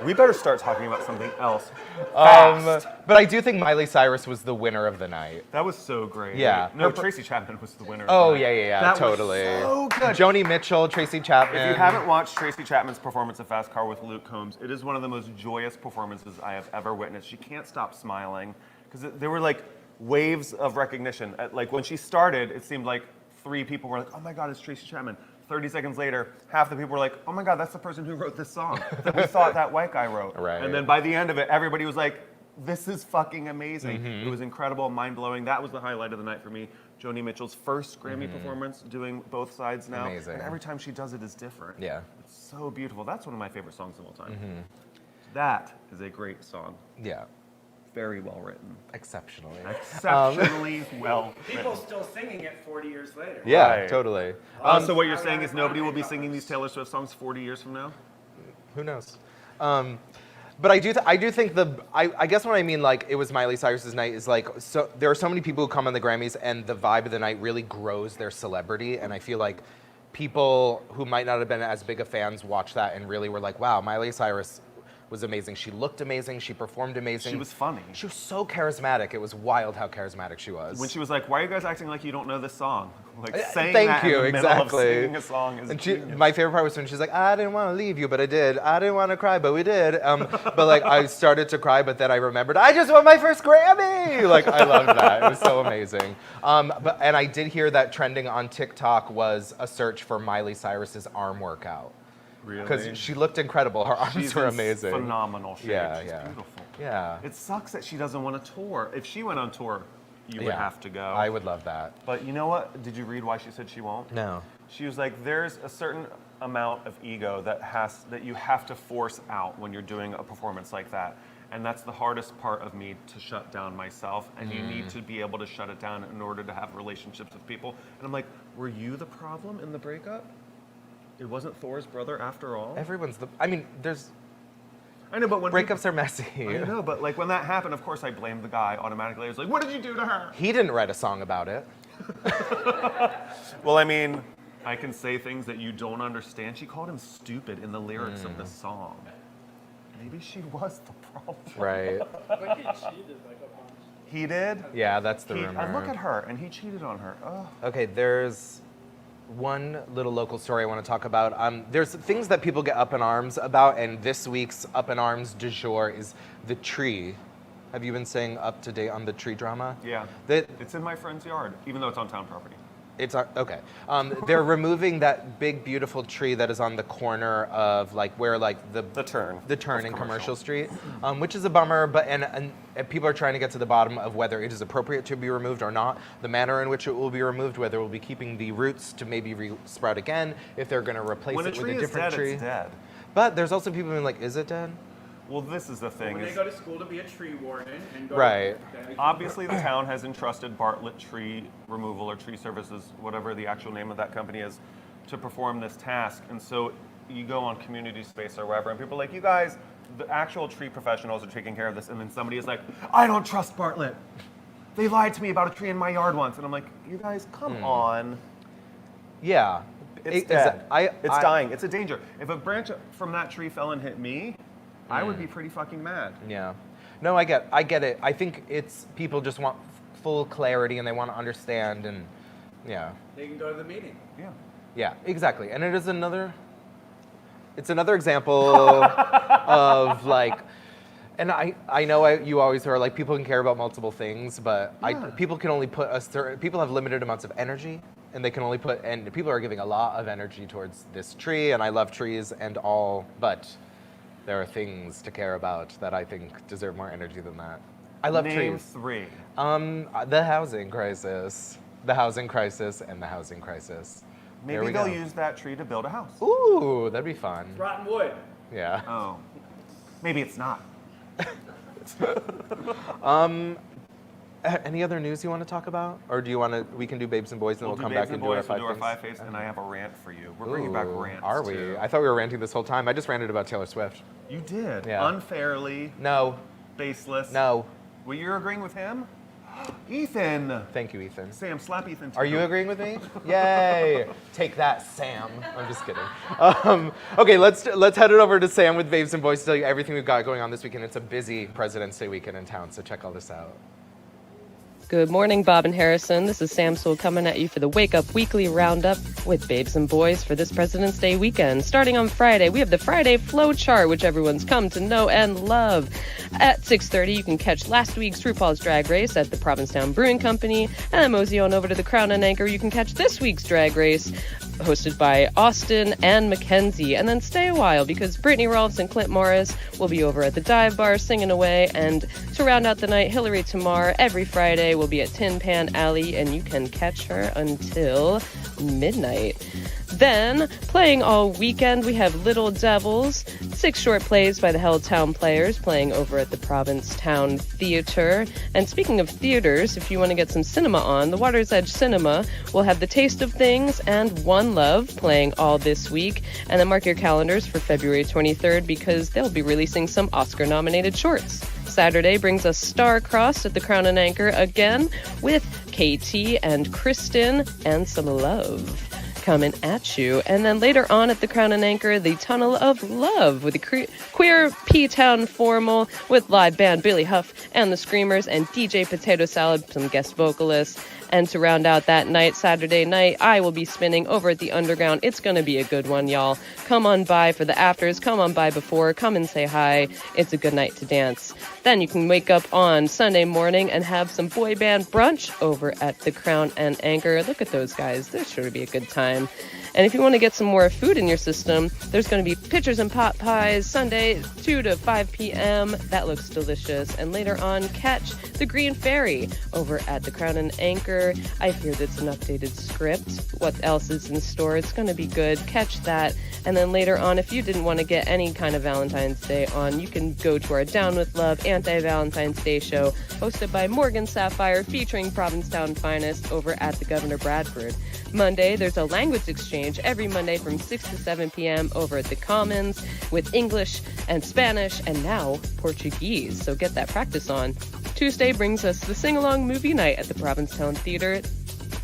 [SPEAKER 4] We better start talking about something else. Fast.
[SPEAKER 3] But I do think Miley Cyrus was the winner of the night.
[SPEAKER 4] That was so great.
[SPEAKER 3] Yeah.
[SPEAKER 4] No, Tracy Chapman was the winner.
[SPEAKER 3] Oh
[SPEAKER 4] of the night.
[SPEAKER 3] yeah,
[SPEAKER 4] That
[SPEAKER 3] totally.
[SPEAKER 4] Was so good.
[SPEAKER 3] Joni Mitchell, Tracy Chapman.
[SPEAKER 4] If you haven't watched Tracy Chapman's performance of Fast Car with Luke Combs, it is one of the most joyous performances I have ever witnessed. She can't stop smiling because there were like waves of recognition. Like when she started, it seemed like 3 people were like, "Oh my God, it's Tracy Chapman." 30 seconds later, half the people were like, "Oh my God, that's the person who wrote this song that we thought that white guy wrote."
[SPEAKER 3] Right.
[SPEAKER 4] And then by the end of it, everybody was like, "This is fucking amazing." It was incredible, mind-blowing. That was the highlight of the night for me. Joni Mitchell's first Grammy performance, doing both sides now.
[SPEAKER 3] Amazing.
[SPEAKER 4] And every time she does it is different.
[SPEAKER 3] Yeah.
[SPEAKER 4] It's so beautiful. That's one of my favorite songs of all time. That is a great song.
[SPEAKER 3] Yeah.
[SPEAKER 4] Very well written.
[SPEAKER 3] Exceptionally.
[SPEAKER 4] Exceptionally well
[SPEAKER 2] People
[SPEAKER 4] written.
[SPEAKER 2] still singing it 40 years later.
[SPEAKER 3] Yeah,
[SPEAKER 4] Right.
[SPEAKER 3] totally.
[SPEAKER 4] So what you're saying is nobody will be singing these Taylor Swift songs 40 years from now?
[SPEAKER 3] Who knows? But I do think I guess what I mean, like, it was Miley Cyrus's night is like, so there are so many people who come on the Grammys and the vibe of the night really grows their celebrity, and I feel like people who might not have been as big of fans watch that and really were like, wow, Miley Cyrus was amazing. She looked amazing. She performed amazing.
[SPEAKER 4] She was funny.
[SPEAKER 3] She was so charismatic. It was wild how charismatic she was.
[SPEAKER 4] When she was like, "Why are you guys acting like you don't know this song?" Like saying
[SPEAKER 3] Thank
[SPEAKER 4] that
[SPEAKER 3] you,
[SPEAKER 4] in the middle
[SPEAKER 3] exactly.
[SPEAKER 4] of singing a song is
[SPEAKER 3] And
[SPEAKER 4] genius.
[SPEAKER 3] my favorite part was when she's like, I didn't want to leave you, but I did. I didn't want to cry, but we did. But like, I started to cry, but then I remembered, I just won my first Grammy. Like, I loved that. It was so amazing. And I did hear that trending on TikTok was a search for Miley Cyrus's arm workout.
[SPEAKER 4] Really?
[SPEAKER 3] Because she looked incredible. Her arms
[SPEAKER 4] She's
[SPEAKER 3] were
[SPEAKER 4] in
[SPEAKER 3] amazing.
[SPEAKER 4] phenomenal shape.
[SPEAKER 3] Yeah,
[SPEAKER 4] She's
[SPEAKER 3] yeah.
[SPEAKER 4] beautiful.
[SPEAKER 3] Yeah.
[SPEAKER 4] It sucks that she doesn't want to tour. If she went on tour, you would
[SPEAKER 3] Yeah.
[SPEAKER 4] have to go.
[SPEAKER 3] I would love that.
[SPEAKER 4] But you know what? Did you read why she said she won't?
[SPEAKER 3] No.
[SPEAKER 4] She was like, there's a certain amount of ego that you have to force out when you're doing a performance like that. And that's the hardest part of me, to shut down myself. And you need to be able to shut it down in order to have relationships with people. And I'm like, were you the problem in the breakup? It wasn't Thor's brother after all?
[SPEAKER 3] There's
[SPEAKER 4] I know, but when
[SPEAKER 3] breakups are messy.
[SPEAKER 4] I know, but like when that happened, of course I blamed the guy automatically. I was like, what did you do to her?
[SPEAKER 3] He didn't write a song about it.
[SPEAKER 4] Well, I mean, I can say things that you don't understand. She called him stupid in the lyrics of the song. Maybe she was the problem.
[SPEAKER 3] Right.
[SPEAKER 2] But he cheated like a bunch.
[SPEAKER 4] He did?
[SPEAKER 3] Yeah, that's the
[SPEAKER 4] I
[SPEAKER 3] rumor.
[SPEAKER 4] look at her, and he cheated on her. Oh.
[SPEAKER 3] Okay, there's one little local story I want to talk about. There's things that people get up in arms about, and this week's up in arms du jour is the tree. Have you been staying up to date on the tree drama?
[SPEAKER 4] Yeah.
[SPEAKER 3] That
[SPEAKER 4] It's in my friend's yard, even though it's on town property.
[SPEAKER 3] It's okay. They're removing that big, beautiful tree that is on the corner of like where like the
[SPEAKER 4] turn
[SPEAKER 3] in Commercial Street, which is a bummer. But and people are trying to get to the bottom of whether it is appropriate to be removed or not, the manner in which it will be removed, whether we'll be keeping the roots to maybe sprout again, if they're going to replace
[SPEAKER 4] When
[SPEAKER 3] it with a
[SPEAKER 4] tree is
[SPEAKER 3] different
[SPEAKER 4] dead,
[SPEAKER 3] tree.
[SPEAKER 4] it's dead.
[SPEAKER 3] But there's also people being like, is it dead?
[SPEAKER 4] Well, this is the thing.
[SPEAKER 2] When they go to school to be a tree warden and go
[SPEAKER 3] Right.
[SPEAKER 4] Obviously, the town has entrusted Bartlett Tree Removal or Tree Services, whatever the actual name of that company is, to perform this task. And so you go on community space or wherever, and people are like, you guys, the actual tree professionals are taking care of this. And then somebody is like, I don't trust Bartlett. They lied to me about a tree in my yard once. And I'm like, you guys, come on.
[SPEAKER 3] Yeah.
[SPEAKER 4] It's dead. It's dying. It's a danger. If a branch from that tree fell and hit me, I would be pretty fucking mad.
[SPEAKER 3] Yeah. No, I get it. I think it's people just want full clarity and they want to understand and yeah.
[SPEAKER 2] They can go to the meeting.
[SPEAKER 4] Yeah.
[SPEAKER 3] Yeah, exactly. And it's another example of like, and I know you always are like people can care about multiple things, but people can only put people have limited amounts of energy and they can only and people are giving a lot of energy towards this tree and I love trees and all, but there are things to care about that I think deserve more energy than that. I love
[SPEAKER 4] Name
[SPEAKER 3] trees.
[SPEAKER 4] 3.
[SPEAKER 3] The housing crisis. The housing crisis and the housing crisis. There
[SPEAKER 4] Maybe
[SPEAKER 3] we
[SPEAKER 4] they'll
[SPEAKER 3] go.
[SPEAKER 4] use that tree to build a house.
[SPEAKER 3] Ooh, that'd be fun.
[SPEAKER 2] Rotten wood.
[SPEAKER 3] Yeah.
[SPEAKER 4] Oh. Maybe it's not.
[SPEAKER 3] Any other news you want to talk about? Or do you want to, we can do Babes and Boys and then we'll come back and do our 5
[SPEAKER 4] We'll do our
[SPEAKER 3] things?
[SPEAKER 4] 5 faves, and I have a rant for you. We're bringing back
[SPEAKER 3] Ooh,
[SPEAKER 4] rants.
[SPEAKER 3] Are we?
[SPEAKER 4] too.
[SPEAKER 3] I thought we were ranting this whole time. I just ranted about Taylor Swift.
[SPEAKER 4] You did.
[SPEAKER 3] Yeah.
[SPEAKER 4] Unfairly,
[SPEAKER 3] No.
[SPEAKER 4] baseless.
[SPEAKER 3] No.
[SPEAKER 4] Well, you're agreeing with him? Ethan!
[SPEAKER 3] Thank you, Ethan.
[SPEAKER 4] Sam, slap Ethan too.
[SPEAKER 3] Are you agreeing with me? Yay! Take that, Sam. I'm just kidding. Okay, let's head it over to Sam with Babes and Boys to tell you everything we've got going on this weekend. It's a busy President's Day weekend in town, so check all this out.
[SPEAKER 6] Good morning, Bob and Harrison. This is Sam Sewell coming at you for the Wake Up Weekly Roundup with Babes and Boys for this President's Day weekend. Starting on Friday, we have the Friday Flow Chart, which everyone's come to know and love. At 6:30, you can catch last week's RuPaul's Drag Race at the Provincetown Brewing Company, and then mosey on over to the Crown and Anchor. You can catch this week's Drag Race, hosted by Austin and Mackenzie. And then stay a while, because Brittany Rolfs and Clint Morris will be over at the Dive Bar singing away. And to round out the night, Hillary Tamar every Friday will be at Tin Pan Alley, and you can catch her until midnight. Then, playing all weekend, we have Little Devils, 6 short plays by the Helltown Players playing over at the Provincetown Theater. And speaking of theaters, if you want to get some cinema on, the Water's Edge Cinema will have The Taste of Things and One Love playing all this week. And then mark your calendars for February 23rd, because they'll be releasing some Oscar-nominated shorts. Saturday brings us Star-Crossed at the Crown and Anchor again with KT and Kristen and some love coming at you. And then later on at the Crown and Anchor, the Tunnel of Love with the Queer P-Town Formal with live band Billy Huff and the Screamers and DJ Potato Salad, some guest vocalists. And to round out that night, Saturday night, I will be spinning over at the Underground. It's going to be a good one, y'all. Come on by for the afters. Come on by before. Come and say hi. It's a good night to dance. Then you can wake up on Sunday morning and have some boy band brunch over at the Crown and Anchor. Look at those guys. They're sure to be a good time. And if you want to get some more food in your system, there's going to be pitchers and pot pies Sunday, 2 to 5 p.m. That looks delicious. And later on, catch the Green Fairy over at the Crown and Anchor. I hear that's an updated script. What else is in store? It's going to be good. Catch that. And then later on, if you didn't want to get any kind of Valentine's Day on, you can go to our Down with Love Anti-Valentine's Day show, hosted by Morgan Sapphire, featuring Provincetown Finest over at the Governor Bradford. Monday, there's a language exchange every Monday from 6 to 7 p.m. over at the Commons with English and Spanish and now Portuguese. So get that practice on. Tuesday brings us the sing-along movie night at the Provincetown Theater.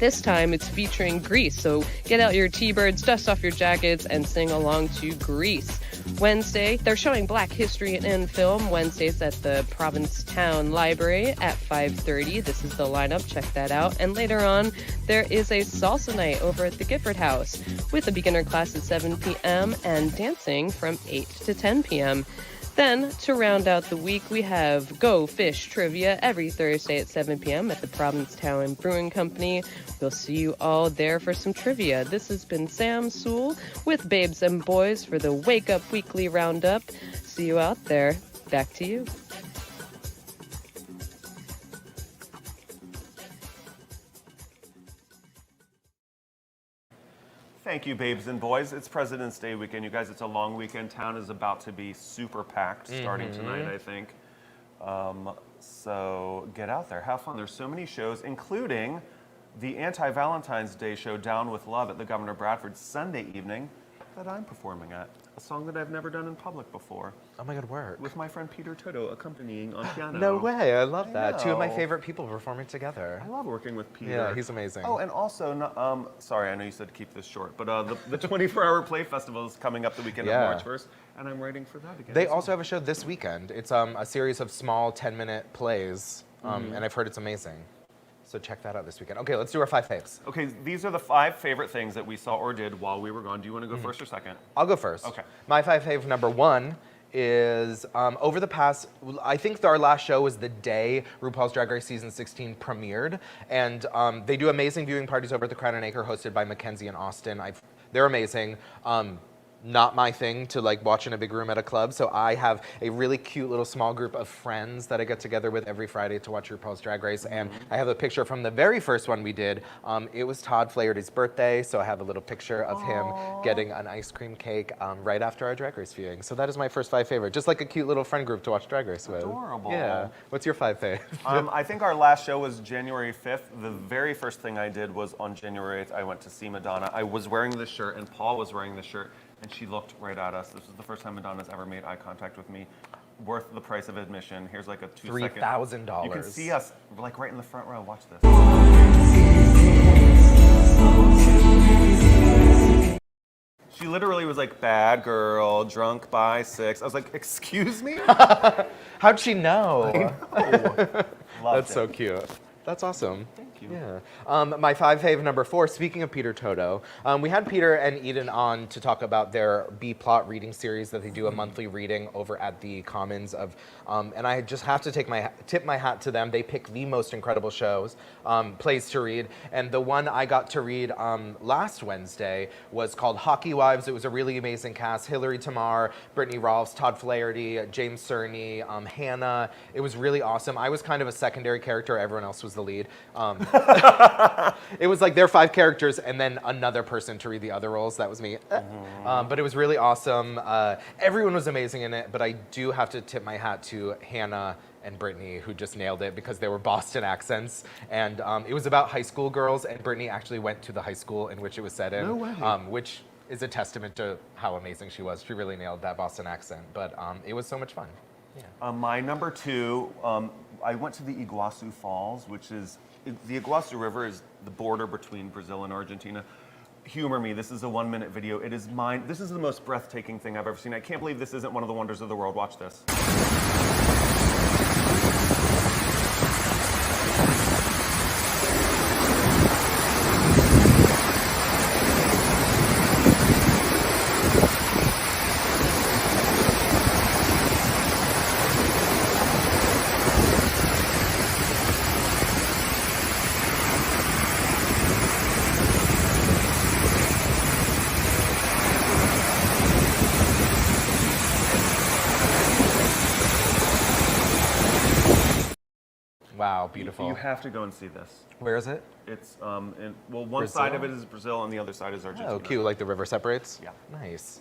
[SPEAKER 6] This time it's featuring Grease, so get out your T-birds, dust off your jackets, and sing along to Grease. Wednesday, they're showing Black History in Film Wednesdays at the Provincetown Library at 5:30. This is the lineup, check that out. And later on, there is a salsa night over at the Gifford House with a beginner class at 7 p.m. and dancing from 8 to 10 p.m. Then, to round out the week, we have Go Fish Trivia every Thursday at 7 p.m. at the Provincetown Brewing Company. We'll see you all there for some trivia. This has been Sam Sewell with Babes and Boys for the Wake Up Weekly Roundup. See you out there. Back to you.
[SPEAKER 4] Thank you, babes and boys. It's President's Day weekend. You guys, it's a long weekend. Town is about to be super packed starting tonight, I think. So get out there, have fun. There's so many shows, including the anti-Valentine's Day show Down with Love at the Governor Bradford Sunday evening that I'm performing at. A song that I've never done in public before.
[SPEAKER 3] Oh my God, work.
[SPEAKER 4] With my friend Peter Toto accompanying on piano.
[SPEAKER 3] No way, I love that.
[SPEAKER 4] I
[SPEAKER 3] Two of my
[SPEAKER 4] know.
[SPEAKER 3] favorite people performing together.
[SPEAKER 4] I love working with Peter.
[SPEAKER 3] Yeah, he's amazing.
[SPEAKER 4] Oh, and also, sorry, I know you said to keep this short, but the 24-hour play festival is coming up the weekend
[SPEAKER 3] Yeah.
[SPEAKER 4] of March 1st, and I'm writing for that again.
[SPEAKER 3] They also have a show this weekend. It's a series of small 10-minute plays, and I've heard it's amazing. So check that out this weekend. Okay, let's do our 5 faves.
[SPEAKER 4] Okay, these are the 5 favorite things that we saw or did while we were gone. Do you want to go first or second?
[SPEAKER 3] I'll go first.
[SPEAKER 4] Okay.
[SPEAKER 3] My 5 fave number 1 is over the past, I think our last show was the day RuPaul's Drag Race Season 16 premiered, and they do amazing viewing parties over at the Crown and Acre hosted by Mackenzie and Austin. They're amazing. Not my thing to like watch in a big room at a club, so I have a really cute little small group of friends that I get together with every Friday to watch RuPaul's Drag Race, and I have a picture from the very first one we did. It was Todd Flaherty's birthday, so I have a little picture of him getting an ice cream cake right after our Drag Race viewing. So that is my first 5 favorite, just like a cute little friend group to watch Drag Race with.
[SPEAKER 4] Adorable.
[SPEAKER 3] Yeah. What's your 5 fave?
[SPEAKER 4] I think our last show was January 5th. The very first thing I did was on January 8th, I went to see Madonna. I was wearing this shirt, and Paul was wearing this shirt, and she looked right at us. This was the first time Madonna's ever made eye contact with me. Worth the price of admission. Here's like a 2-second.
[SPEAKER 3] $3,000.
[SPEAKER 4] You can see us like right in the front row. Watch this. She literally was like, bad girl, drunk by 6. I was like, excuse me?
[SPEAKER 3] How'd she know?
[SPEAKER 4] Loved
[SPEAKER 3] That's
[SPEAKER 4] it.
[SPEAKER 3] so cute. That's awesome.
[SPEAKER 4] Thank you.
[SPEAKER 3] Yeah. My 5 fave number 4, speaking of Peter Toto, we had Peter and Eden on to talk about their B-plot reading series that they do a monthly reading over at the Commons of, and I just have to tip my hat to them. They pick the most incredible shows, plays to read, and the one I got to read last Wednesday was called Hockey Wives. It was a really amazing cast. Hilary Tamar, Brittany Rolfs, Todd Flaherty, James Cerny, Hannah. It was really awesome. I was kind of a secondary character. Everyone else was the lead. It was like their 5 characters and then another person to read the other roles. That was me. But it was really awesome. Everyone was amazing in it, but I do have to tip my hat to Hannah and Brittany, who just nailed it because they were Boston accents. And it was about high school girls, and Brittany actually went to the high school in which it was set in.
[SPEAKER 4] No way.
[SPEAKER 3] Which is a testament to how amazing she was. She really nailed that Boston accent. But it was so much fun. Yeah.
[SPEAKER 4] My number 2, I went to the Iguazu Falls, which is, the Iguazu River is the border between Brazil and Argentina. Humor me, this is a 1-minute video. It is mine. This is the most breathtaking thing I've ever seen. I can't believe this isn't one of the wonders of the world. Watch this.
[SPEAKER 3] Wow, beautiful.
[SPEAKER 4] You have to go and see this.
[SPEAKER 3] Where is it?
[SPEAKER 4] It's, one side of it is Brazil and the other side is Argentina.
[SPEAKER 3] Oh, cute, like the river separates?
[SPEAKER 4] Yeah.
[SPEAKER 3] Nice.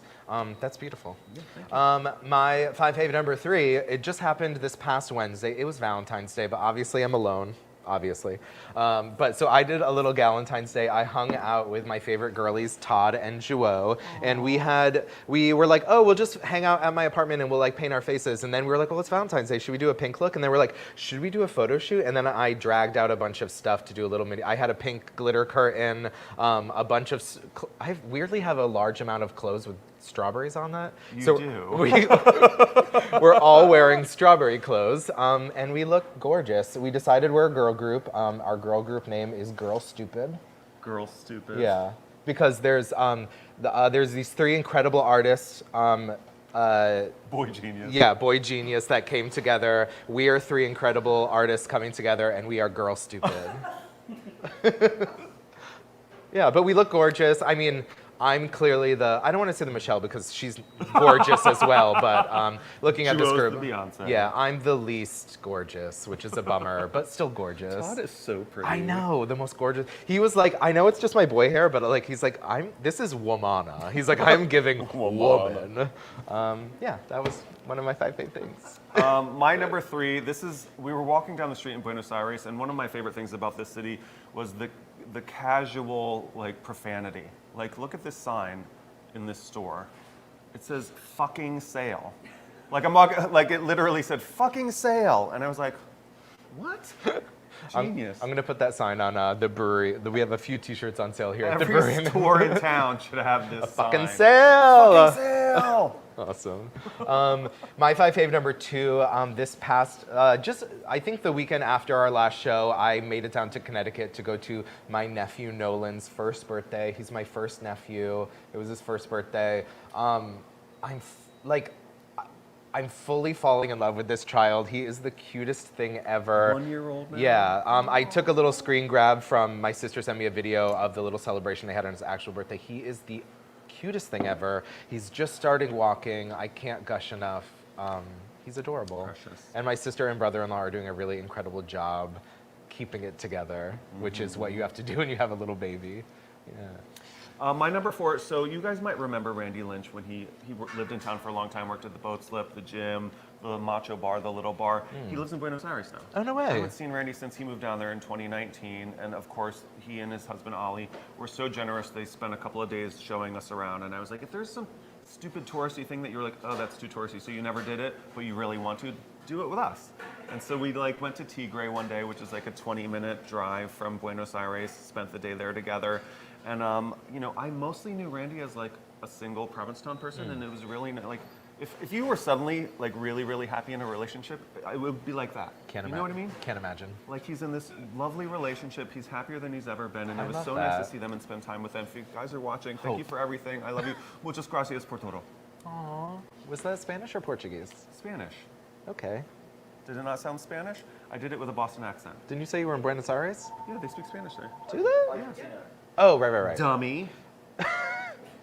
[SPEAKER 3] That's beautiful.
[SPEAKER 4] Yeah, thank you.
[SPEAKER 3] My 5 fave number 3, it just happened this past Wednesday. It was Valentine's Day, but obviously I'm alone. Obviously. But so I did a little Galentine's Day. I hung out with my favorite girlies, Todd and Joe, and we were like, oh, we'll just hang out at my apartment and we'll like paint our faces. And then we were like, well, it's Valentine's Day. Should we do a pink look? And then we're like, should we do a photo shoot? And then I dragged out a bunch of stuff to do a little mini. I had a pink glitter curtain, a bunch of, I weirdly have a large amount of clothes with strawberries on that.
[SPEAKER 4] You
[SPEAKER 3] so
[SPEAKER 4] do.
[SPEAKER 3] We're all wearing strawberry clothes, and we look gorgeous. We decided we're a girl group. Our girl group name is Girl Stupid.
[SPEAKER 4] Girl stupid.
[SPEAKER 3] Yeah, because there's these 3 incredible artists.
[SPEAKER 4] Boy genius.
[SPEAKER 3] Yeah, boy genius that came together. We are three incredible artists coming together, and we are girl stupid. Yeah, but we look gorgeous. I mean, I'm clearly I don't want to say the Michelle because she's gorgeous as well, but looking at this
[SPEAKER 4] Duo's
[SPEAKER 3] group.
[SPEAKER 4] the Beyonce.
[SPEAKER 3] Yeah, I'm the least gorgeous, which is a bummer, but still gorgeous.
[SPEAKER 4] Todd is so pretty.
[SPEAKER 3] I know, the most gorgeous. He was like, I know it's just my boy hair, but like he's like, this is womana. He's like, I'm giving woman. Yeah, that was one of my 5 favorite things.
[SPEAKER 4] My number 3, we were walking down the street in Buenos Aires, and one of my favorite things about this city was the casual, like, profanity. Like, look at this sign in this store. It says fucking sale. Like, it literally said fucking sale. And I was like, what? Genius.
[SPEAKER 3] I'm gonna put that sign on the brewery. We have a few T-shirts on sale here at the brewery.
[SPEAKER 4] Every store in town should have this sign.
[SPEAKER 3] Fucking sale!
[SPEAKER 4] Fucking sale!
[SPEAKER 3] Awesome. My 5 fave number 2, this past, I think the weekend after our last show, I made it down to Connecticut to go to my nephew Nolan's first birthday. He's my first nephew. It was his first birthday. I'm fully falling in love with this child. He is the cutest thing ever.
[SPEAKER 4] 1-year-old now?
[SPEAKER 3] Yeah. I took a little screen grab from my sister sent me a video of the little celebration they had on his actual birthday. He is the cutest thing ever. He's just starting walking. I can't gush enough. He's adorable.
[SPEAKER 4] Precious.
[SPEAKER 3] And my sister and brother-in-law are doing a really incredible job keeping it together, which is what you have to do when you have a little baby. Yeah.
[SPEAKER 4] My number 4, so you guys might remember Randy Lynch when he lived in town for a long time, worked at the Boat Slip, the gym, the Macho Bar, the Little Bar. He lives in Buenos Aires now.
[SPEAKER 3] Oh, no way.
[SPEAKER 4] I haven't seen Randy since he moved down there in 2019, and of course, he and his husband Ollie were so generous, they spent a couple of days showing us around, and I was like, if there's some stupid touristy thing that you were like, oh, that's too touristy, so you never did it, but you really want to, do it with us. And so we went to Tigre one day, which is like a 20-minute drive from Buenos Aires, spent the day there together. And, I mostly knew Randy as like a single Provincetown person, and it was really like, if you were suddenly like really, really happy in a relationship, it would be like that. You know what I mean?
[SPEAKER 3] Can't imagine.
[SPEAKER 4] Like he's in this lovely relationship. He's happier than he's ever been, and it was
[SPEAKER 3] love
[SPEAKER 4] so
[SPEAKER 3] that.
[SPEAKER 4] nice to see them and spend time with them. If you guys are watching, thank you for everything. I love you. Muchas gracias por todo.
[SPEAKER 3] Aww. Was that Spanish or Portuguese?
[SPEAKER 4] Spanish.
[SPEAKER 3] Okay.
[SPEAKER 4] Did it not sound Spanish? I did it with a Boston accent.
[SPEAKER 3] Didn't you say you were in Buenos Aires?
[SPEAKER 4] Yeah, they speak Spanish there.
[SPEAKER 3] Do they?
[SPEAKER 4] Yeah.
[SPEAKER 3] Oh, right.
[SPEAKER 4] Dummy.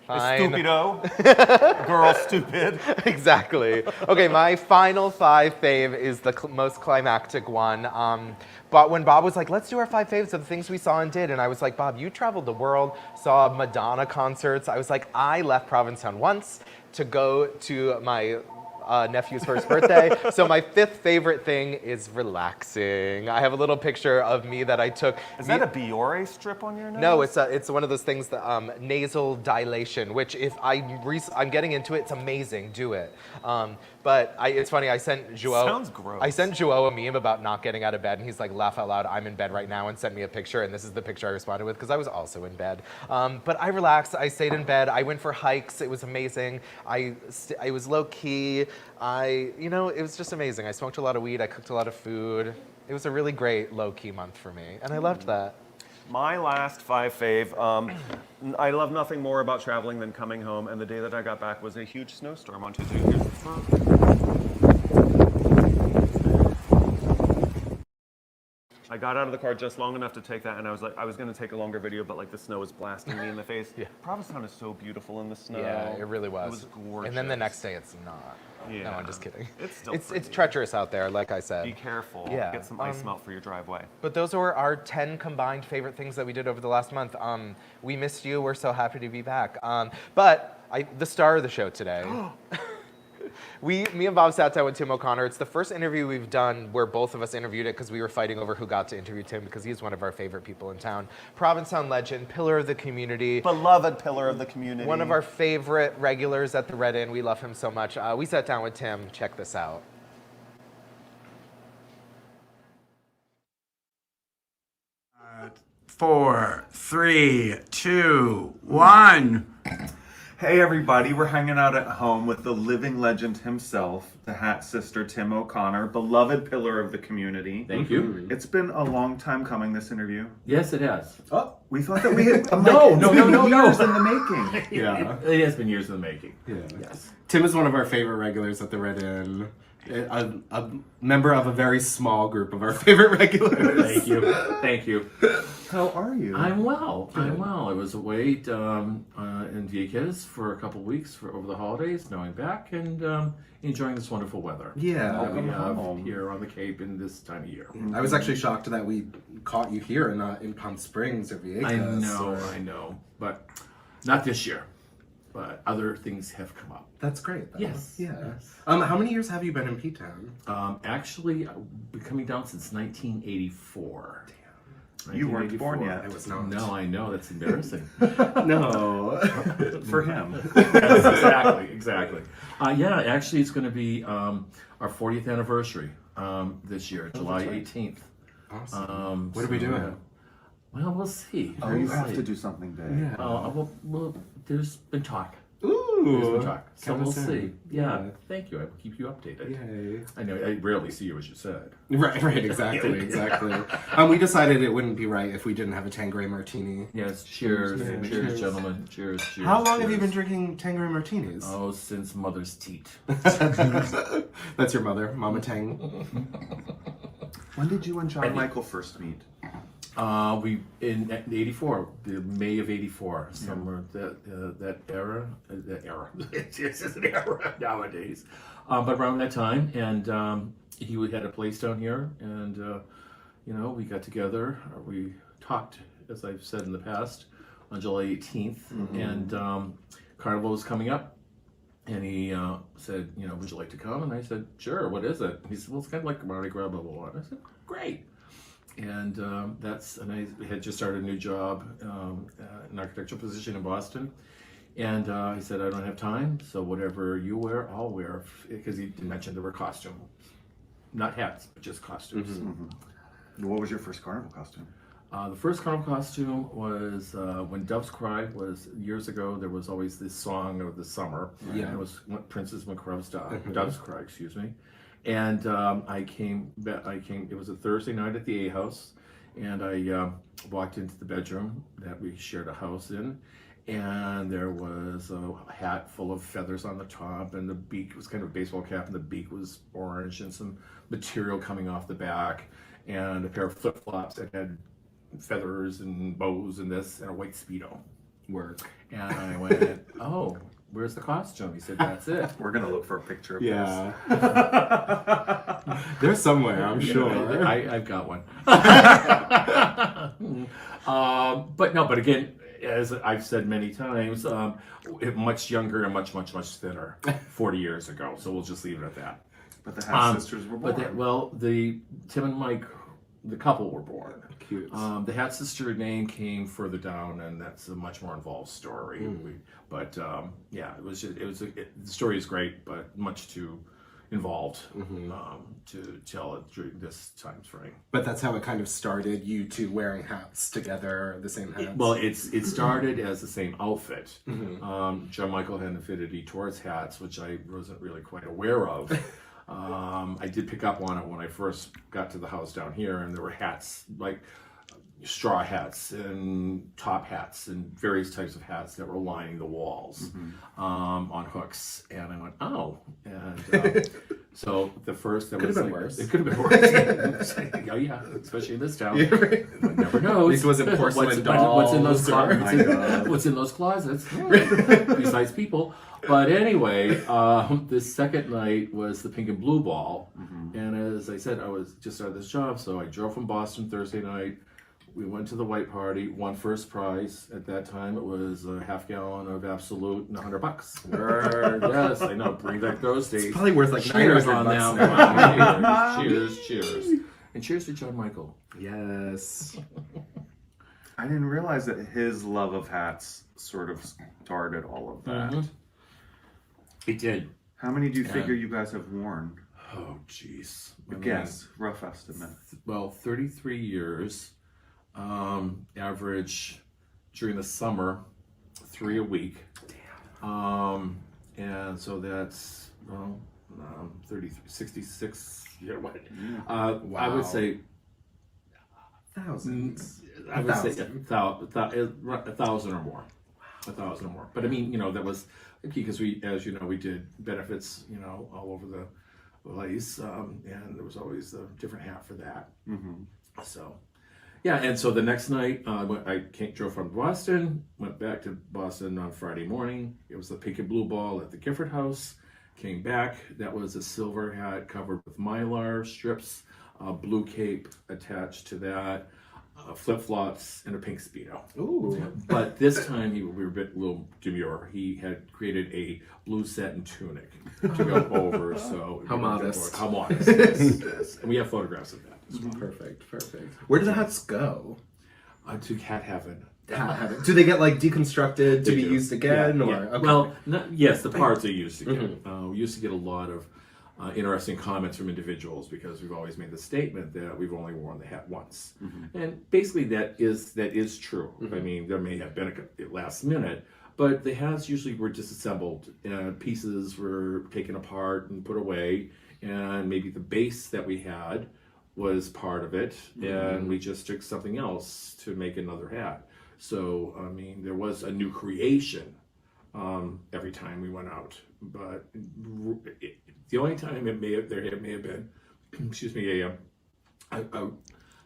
[SPEAKER 3] Fine.
[SPEAKER 4] Stupido. Girl, stupid.
[SPEAKER 3] Exactly. Okay, my final 5 fave is the most climactic one. But when Bob was like, let's do our 5 faves of the things we saw and did, and I was like, Bob, you traveled the world, saw Madonna concerts. I was like, I left Provincetown once to go to my nephew's first birthday. So my 5th favorite thing is relaxing. I have a little picture of me that I took.
[SPEAKER 4] Is that a Biore strip on your nose?
[SPEAKER 3] No, it's one of those things that nasal dilation, which if I'm getting into it, it's amazing. Do it. But it's funny. I sent Joao.
[SPEAKER 4] Sounds gross.
[SPEAKER 3] I sent Joao a meme about not getting out of bed, and he's like, laugh out loud. I'm in bed right now, and sent me a picture. And this is the picture I responded with because I was also in bed. But I relaxed. I stayed in bed. I went for hikes. It was amazing. I was low key. It was just amazing. I smoked a lot of weed. I cooked a lot of food. It was a really great low-key month for me, and I loved that.
[SPEAKER 4] My last 5 fave, I love nothing more about traveling than coming home, and the day that I got back was a huge snowstorm on Tuesday. I got out of the car just long enough to take that, and I was like, I was going to take a longer video, but like the snow was blasting me in the face.
[SPEAKER 3] Yeah.
[SPEAKER 4] Provincetown is so beautiful in the snow.
[SPEAKER 3] Yeah, it really was.
[SPEAKER 4] It was gorgeous.
[SPEAKER 3] And then the next day, it's not.
[SPEAKER 4] Yeah.
[SPEAKER 3] No, I'm just kidding.
[SPEAKER 4] It's still
[SPEAKER 3] it's
[SPEAKER 4] pretty.
[SPEAKER 3] treacherous out there, like I said.
[SPEAKER 4] Be careful.
[SPEAKER 3] Yeah.
[SPEAKER 4] Get some ice melt for your driveway.
[SPEAKER 3] But those were our 10 combined favorite things that we did over the last month. We missed you. We're so happy to be back. But the star of the show today. Me and Bob sat down with Tim O'Connor. It's the first interview we've done where both of us interviewed it because we were fighting over who got to interview Tim because he's one of our favorite people in town. Provincetown legend, pillar of the community.
[SPEAKER 4] Beloved pillar of the community.
[SPEAKER 3] One of our favorite regulars at the Red Inn. We love him so much. We sat down with Tim. Check this out.
[SPEAKER 7] 4, 3, 2, 1.
[SPEAKER 1] Hey everybody, we're hanging out at home with the living legend himself, the Hat Sister Tim O'Connor, beloved pillar of the community.
[SPEAKER 7] Thank you.
[SPEAKER 1] It's been a long time coming, this interview.
[SPEAKER 7] Yes, it has.
[SPEAKER 1] Oh, we thought that we had
[SPEAKER 7] No,
[SPEAKER 1] years in the making.
[SPEAKER 8] Yeah.
[SPEAKER 7] It has been years in the making.
[SPEAKER 8] Yeah.
[SPEAKER 7] Yes.
[SPEAKER 8] Tim is one of our favorite regulars at the Red Inn. A member of a very small group of our favorite regulars.
[SPEAKER 7] Thank you. Thank you.
[SPEAKER 1] How are you?
[SPEAKER 7] I'm well. I'm well. I was away in Vegas for a couple weeks over the holidays. Now I'm back and enjoying this wonderful weather.
[SPEAKER 8] Yeah.
[SPEAKER 7] that we have
[SPEAKER 1] home.
[SPEAKER 7] here on the Cape in this time of year.
[SPEAKER 8] I was actually shocked that we caught you here and not in Palm Springs or Vieques.
[SPEAKER 7] I know, but not this year. But other things have come up.
[SPEAKER 8] That's great, though.
[SPEAKER 7] Yes.
[SPEAKER 8] Yeah.
[SPEAKER 7] Yes.
[SPEAKER 8] How many years have you been in P-Town?
[SPEAKER 7] Actually, I've been coming down since 1984.
[SPEAKER 1] You weren't born
[SPEAKER 7] 1984.
[SPEAKER 1] yet.
[SPEAKER 8] I was not.
[SPEAKER 7] No, I know. That's embarrassing.
[SPEAKER 8] No.
[SPEAKER 1] For him.
[SPEAKER 7] Yes, exactly. Yeah, actually, it's going to be our 40th anniversary this year, July 18th.
[SPEAKER 8] Awesome. What are we doing?
[SPEAKER 7] Well, we'll see.
[SPEAKER 1] Oh, you have to do something big.
[SPEAKER 8] Yeah.
[SPEAKER 7] Well, there's been talk.
[SPEAKER 8] Ooh.
[SPEAKER 7] There's been talk. So
[SPEAKER 8] Count
[SPEAKER 7] we'll
[SPEAKER 8] us in.
[SPEAKER 7] see. Yeah.
[SPEAKER 8] Yeah.
[SPEAKER 7] Thank you. I will keep you updated.
[SPEAKER 8] Yay.
[SPEAKER 7] I know. I rarely see you, as you said.
[SPEAKER 8] Right, exactly. We decided it wouldn't be right if we didn't have a Tanqueray martini.
[SPEAKER 7] Yes. Cheers.
[SPEAKER 8] Yeah.
[SPEAKER 7] Cheers,
[SPEAKER 8] Cheers.
[SPEAKER 7] gentlemen. Cheers.
[SPEAKER 8] How long have you been
[SPEAKER 7] cheers.
[SPEAKER 8] drinking Tanqueray martinis?
[SPEAKER 7] Oh, since mother's teat.
[SPEAKER 8] That's your mother, Mama Tang.
[SPEAKER 1] When did you and John Michael first meet?
[SPEAKER 7] We in '84, the May of '84, somewhere that era. It's just an era nowadays, but around that time, and he had a place down here, and we got together. We talked, as I've said in the past, on July 18th, and Carnival was coming up. And he said, would you like to come? And I said, sure, what is it? And he said, well, it's kind of like Mardi Gras, blah, blah, blah. And I said, great. And and I had just started a new job, an architectural position in Boston. And he said, I don't have time, so whatever you wear, I'll wear. Because he mentioned there were costumes. Not hats, but just costumes.
[SPEAKER 1] What was your first carnival costume?
[SPEAKER 7] The first carnival costume was when Doves Cry was years ago. There was always this song of the summer.
[SPEAKER 8] Yeah.
[SPEAKER 7] And it was Princess McCrow's Doves Cry, excuse me. And I came. It was a Thursday night at the A House, and I walked into the bedroom that we shared a house in, and there was a hat full of feathers on the top, and the beak was kind of a baseball cap, and the beak was orange, and some material coming off the back, and a pair of flip flops that had feathers and bows and this, and a white Speedo.
[SPEAKER 8] Work.
[SPEAKER 7] And I went, oh, where's the costume? He said, that's it.
[SPEAKER 1] We're gonna look for a picture of
[SPEAKER 8] Yeah. There's somewhere, I'm sure.
[SPEAKER 7] I've got one. But again, as I've said many times, much younger and much thinner 40 years ago. So we'll just leave it at that.
[SPEAKER 1] But the Hat Sisters were born.
[SPEAKER 7] The Tim and Mike, the couple, were born.
[SPEAKER 8] Cute.
[SPEAKER 7] The Hat Sister name came further down, and that's a much more involved story. The story is great, but much too involved to tell it during this time frame.
[SPEAKER 8] But that's how it kind of started, you two wearing hats together, the same hats.
[SPEAKER 7] It started as the same outfit. John Michael had an affinity towards hats, which I wasn't really quite aware of. I did pick up on it when I first got to the house down here, and there were hats, like straw hats and top hats and various types of hats that were lining the walls on hooks. And I went, oh. And so the first that
[SPEAKER 8] Could
[SPEAKER 7] was
[SPEAKER 8] have been
[SPEAKER 7] like,
[SPEAKER 8] worse.
[SPEAKER 7] It could have been worse. Oh yeah, especially in this town.
[SPEAKER 8] Yeah, right.
[SPEAKER 7] One never knows.
[SPEAKER 8] This wasn't porcelain
[SPEAKER 7] what's in those
[SPEAKER 8] dolls or-
[SPEAKER 7] closets? What's in those closets? Besides people. But anyway, the second night was the Pink and Blue Ball. And as I said, I was just out of this job, so I drove from Boston Thursday night. We went to the white party, won first prize. At that time, it was a half gallon of Absolute and $100. Yes, I know. Bring back those days.
[SPEAKER 8] It's probably worth like
[SPEAKER 7] Cheers
[SPEAKER 8] $900
[SPEAKER 7] on
[SPEAKER 8] now.
[SPEAKER 7] that one. Cheers. And cheers to John Michael.
[SPEAKER 8] Yes.
[SPEAKER 1] I didn't realize that his love of hats sort of started all of that.
[SPEAKER 7] It did.
[SPEAKER 1] How many do you figure you guys have worn?
[SPEAKER 7] Oh, jeez.
[SPEAKER 1] A guess, rough estimate.
[SPEAKER 7] Well, 33 years. Average during the summer, 3 a week. And so that's, 33, 66, what? I would say,
[SPEAKER 8] Thousands.
[SPEAKER 7] I would say 1,000 or more. 1,000 or more. But I mean, that was because we, as you know, we did benefits, all over the place. And there was always a different hat for that. So, yeah. And so the next night, drove from Boston, went back to Boston on Friday morning. It was the Pink and Blue Ball at the Gifford House. Came back. That was a silver hat covered with mylar strips. Blue cape attached to that, flip-flops, and a pink Speedo.
[SPEAKER 8] Ooh.
[SPEAKER 7] But this time we were a little demure. He had created a blue satin tunic to go over. So
[SPEAKER 8] How modest.
[SPEAKER 7] How modest. Yes. And we have photographs of that.
[SPEAKER 8] Perfect. Where do the hats go?
[SPEAKER 7] To Hat Heaven.
[SPEAKER 8] Do they get deconstructed to
[SPEAKER 7] They
[SPEAKER 8] be
[SPEAKER 7] do.
[SPEAKER 8] used again?
[SPEAKER 7] Yeah,
[SPEAKER 8] Or
[SPEAKER 7] yeah.
[SPEAKER 8] Okay.
[SPEAKER 7] Well, yes, the parts they used to get. We used to get a lot of interesting comments from individuals because we've always made the statement that we've only worn the hat once, and basically that is true. I mean, there may have been a last minute, but the hats usually were disassembled. Pieces were taken apart and put away, and maybe the base that we had was part of it, and we just took something else to make another hat. So, I mean, there was a new creation every time we went out. But the only time there may have been, excuse me,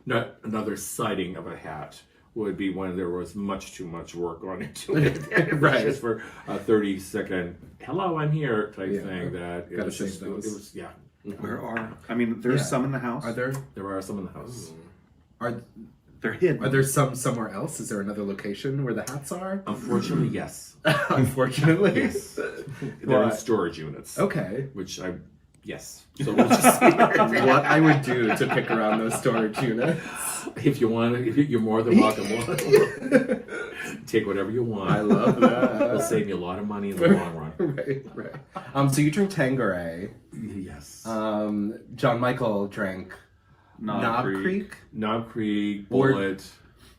[SPEAKER 7] not another sighting of a hat would be when there was much too much work gone into it.
[SPEAKER 8] Right.
[SPEAKER 7] Just for a 30-second, hello, I'm here type thing. That it
[SPEAKER 8] Gotta
[SPEAKER 7] was
[SPEAKER 8] save
[SPEAKER 7] just,
[SPEAKER 8] those.
[SPEAKER 7] it was, yeah.
[SPEAKER 1] There's
[SPEAKER 8] Yeah.
[SPEAKER 1] some in the house.
[SPEAKER 8] Are there
[SPEAKER 7] There are some in the house.
[SPEAKER 1] They're hidden.
[SPEAKER 8] are there some somewhere else? Is there another location where the hats are?
[SPEAKER 7] Unfortunately, yes.
[SPEAKER 8] Unfortunately.
[SPEAKER 7] Yes. They're in
[SPEAKER 8] What?
[SPEAKER 7] storage units.
[SPEAKER 8] Okay.
[SPEAKER 7] Which yes. So we'll just see.
[SPEAKER 8] What I would do to pick around those storage units.
[SPEAKER 7] If you want, you're more than welcome. Take whatever you want.
[SPEAKER 8] I love that.
[SPEAKER 7] It'll save you a lot of money in the long run.
[SPEAKER 8] Right. So you drink Tanqueray.
[SPEAKER 7] Yes.
[SPEAKER 8] John Michael drank
[SPEAKER 1] Knob Creek.
[SPEAKER 7] Knob Creek,
[SPEAKER 8] Or-
[SPEAKER 7] Bullet.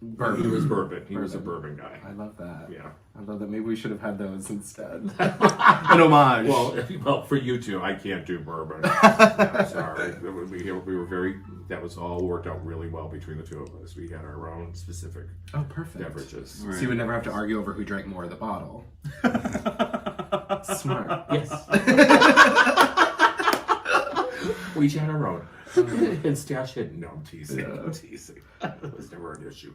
[SPEAKER 8] Bourbon.
[SPEAKER 7] He was bourbon. He was a bourbon guy.
[SPEAKER 8] I love that.
[SPEAKER 7] Yeah.
[SPEAKER 8] I love that. Maybe we should have had those instead. An homage.
[SPEAKER 7] Well, for you two, I can't do bourbon. I'm sorry. We were very. That was all worked out really well between the two of us. We had our own specific
[SPEAKER 8] Perfect.
[SPEAKER 7] beverages.
[SPEAKER 8] So you would never have to argue over who drank more of the bottle. Smart.
[SPEAKER 7] Yes. We each had our own. And stash hidden. No, I'm teasing.
[SPEAKER 8] Yeah.
[SPEAKER 7] I'm teasing. That was never an issue.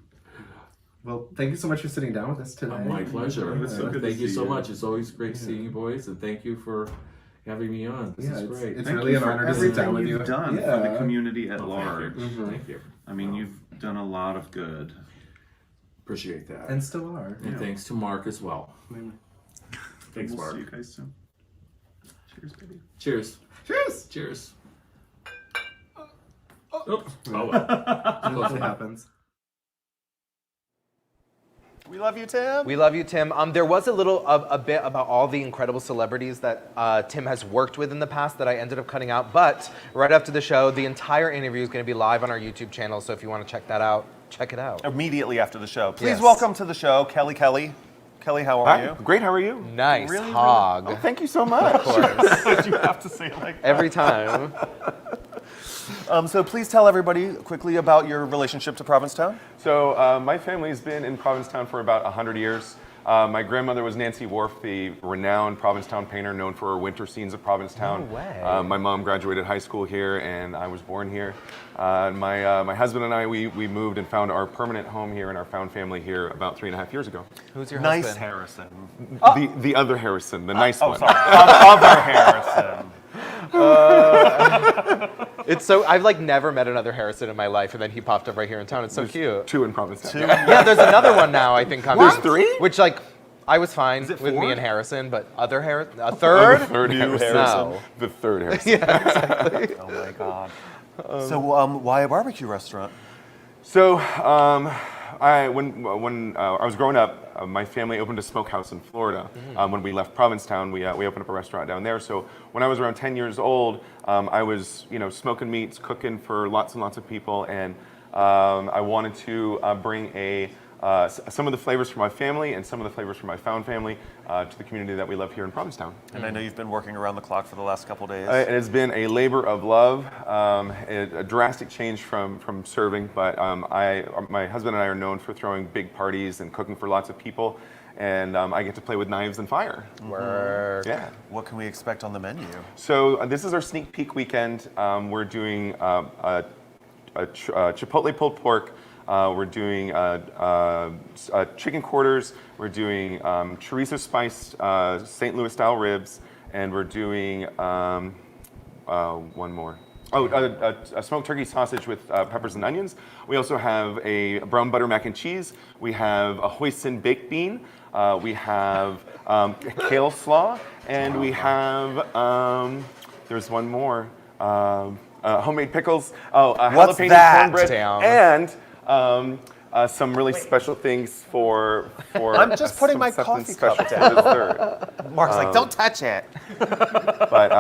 [SPEAKER 8] Well, thank you so much for sitting down with us today.
[SPEAKER 7] My pleasure.
[SPEAKER 1] It was so good to
[SPEAKER 7] Thank you
[SPEAKER 1] see
[SPEAKER 7] so
[SPEAKER 1] you.
[SPEAKER 7] much. It's always great seeing you boys, and thank you for having me on. This is great.
[SPEAKER 8] It's
[SPEAKER 1] Thank
[SPEAKER 8] really
[SPEAKER 1] you
[SPEAKER 8] an
[SPEAKER 1] for
[SPEAKER 8] honor to sit down
[SPEAKER 1] everything
[SPEAKER 8] with you.
[SPEAKER 1] you've done for the community at large.
[SPEAKER 7] Thank you.
[SPEAKER 1] I mean, you've done a lot of good.
[SPEAKER 7] Appreciate that.
[SPEAKER 8] And still are.
[SPEAKER 7] And thanks to Mark as well. Thanks,
[SPEAKER 1] We'll
[SPEAKER 7] Mark.
[SPEAKER 1] see you guys soon. Cheers, baby.
[SPEAKER 7] Cheers.
[SPEAKER 8] Cheers.
[SPEAKER 7] Cheers.
[SPEAKER 8] Oops.
[SPEAKER 7] Oh, well.
[SPEAKER 8] It happens.
[SPEAKER 4] We love you, Tim.
[SPEAKER 3] We love you, Tim. There was a bit about all the incredible celebrities that Tim has worked with in the past that I ended up cutting out. But right after the show, the entire interview is going to be live on our YouTube channel. So if you want to check that out, check it out.
[SPEAKER 4] Immediately after the show. Please
[SPEAKER 3] Yes.
[SPEAKER 4] welcome to the show, Kelly. Kelly, how are you?
[SPEAKER 9] Great, how are you?
[SPEAKER 3] Nice
[SPEAKER 4] Really,
[SPEAKER 3] hog.
[SPEAKER 4] Oh, thank you so much.
[SPEAKER 3] Of course.
[SPEAKER 4] You have to say it like that.
[SPEAKER 3] Every time.
[SPEAKER 4] So please tell everybody quickly about your relationship to Provincetown.
[SPEAKER 9] So my family's been in Provincetown for about 100 years. My grandmother was Nancy Wharf, the renowned Provincetown painter known for her winter scenes of Provincetown.
[SPEAKER 3] No way.
[SPEAKER 9] My mom graduated high school here, and I was born here. My husband and I, we moved and found our permanent home here and our found family here about 3.5 years ago.
[SPEAKER 3] Who's your
[SPEAKER 4] Nice
[SPEAKER 3] husband?
[SPEAKER 4] Harrison.
[SPEAKER 9] The other Harrison, the nice one.
[SPEAKER 4] Sorry. Other Harrison.
[SPEAKER 3] It's so I've never met another Harrison in my life, and then he popped up right here in town. It's so cute.
[SPEAKER 9] 2 in Provincetown.
[SPEAKER 3] Yeah, there's another one now. I think coming.
[SPEAKER 9] There's 3?
[SPEAKER 3] Which I was fine
[SPEAKER 4] it
[SPEAKER 3] with me
[SPEAKER 4] 4?
[SPEAKER 3] and Harrison, but other Harrison, a third.
[SPEAKER 9] The third
[SPEAKER 4] New
[SPEAKER 9] Harrison.
[SPEAKER 4] Harrison.
[SPEAKER 3] No.
[SPEAKER 9] The third Harrison.
[SPEAKER 3] Yeah, exactly.
[SPEAKER 4] Oh my God. So why a barbecue restaurant?
[SPEAKER 9] So, when I was growing up, my family opened a smokehouse in Florida. When we left Provincetown, we opened up a restaurant down there. So when I was around 10 years old, I was smoking meats, cooking for lots and lots of people, and I wanted to bring a some of the flavors from my family and some of the flavors from my found family to the community that we love here in Provincetown.
[SPEAKER 4] And I know you've been working around the clock for the last couple days.
[SPEAKER 9] It has been a labor of love, a drastic change from serving, but my husband and I are known for throwing big parties and cooking for lots of people, and I get to play with knives and fire.
[SPEAKER 3] Work.
[SPEAKER 9] Yeah.
[SPEAKER 4] What can we expect on the menu?
[SPEAKER 9] So this is our sneak peek weekend. We're doing a chipotle pulled pork. We're doing chicken quarters. We're doing chorizo spiced St. Louis style ribs, and we're doing one more. Oh, a smoked turkey sausage with peppers and onions. We also have a brown butter mac and cheese. We have a hoisin baked bean. We have kale slaw, and we have there's one more. Homemade pickles. Oh,
[SPEAKER 4] What's
[SPEAKER 9] jalapeno
[SPEAKER 4] that?
[SPEAKER 9] cornbread,
[SPEAKER 3] Damn.
[SPEAKER 9] and some really special things for.
[SPEAKER 4] I'm just putting my
[SPEAKER 9] something
[SPEAKER 4] coffee
[SPEAKER 9] special
[SPEAKER 4] cup
[SPEAKER 9] for
[SPEAKER 4] down.
[SPEAKER 9] dessert.
[SPEAKER 4] Mark's like, don't touch it.
[SPEAKER 9] But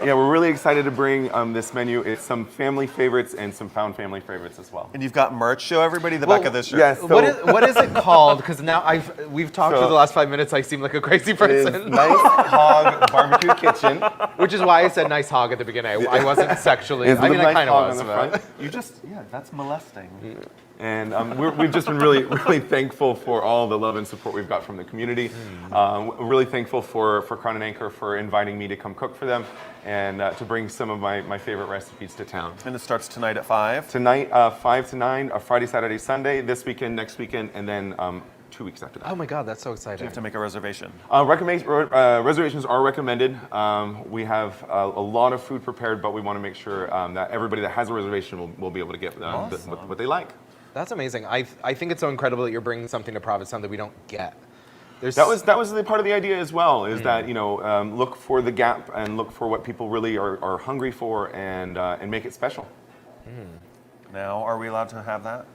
[SPEAKER 9] yeah, we're really excited to bring this menu. It's some family favorites and some found family favorites as well.
[SPEAKER 4] And you've got merch. Show everybody the back of this shirt.
[SPEAKER 9] Yes.
[SPEAKER 3] What is it called? Because now we've talked for the last 5 minutes. I seem like a crazy
[SPEAKER 9] It is
[SPEAKER 3] person.
[SPEAKER 9] Nice Hog Barbecue Kitchen.
[SPEAKER 3] Which is why I said nice hog at the beginning. I wasn't sexually.
[SPEAKER 9] It's
[SPEAKER 3] I mean,
[SPEAKER 9] the
[SPEAKER 3] I
[SPEAKER 9] nice
[SPEAKER 3] kind
[SPEAKER 9] hog
[SPEAKER 3] of was.
[SPEAKER 9] on the
[SPEAKER 3] but-
[SPEAKER 9] front.
[SPEAKER 4] You just, yeah, that's molesting.
[SPEAKER 9] And we've just been really thankful for all the love and support we've got from the community. We're really thankful for Crown and Anchor for inviting me to come cook for them and to bring some of my favorite recipes to town.
[SPEAKER 4] And it starts tonight at 5.
[SPEAKER 9] Tonight, 5 to 9, Friday, Saturday, Sunday, this weekend, next weekend, and then 2 weeks after that.
[SPEAKER 3] Oh my God, that's so
[SPEAKER 4] You
[SPEAKER 3] exciting.
[SPEAKER 4] have to make a reservation.
[SPEAKER 9] Reservations are recommended. We have a lot of food prepared, but we want to make sure that everybody that has a reservation will be able to get what they like.
[SPEAKER 3] That's amazing. I think it's so incredible that you're bringing something to Provincetown that we don't get.
[SPEAKER 9] That was the part of the idea as well. Is that look for the gap and look for what people really are hungry for and make it special.
[SPEAKER 4] Now, are we allowed to have that?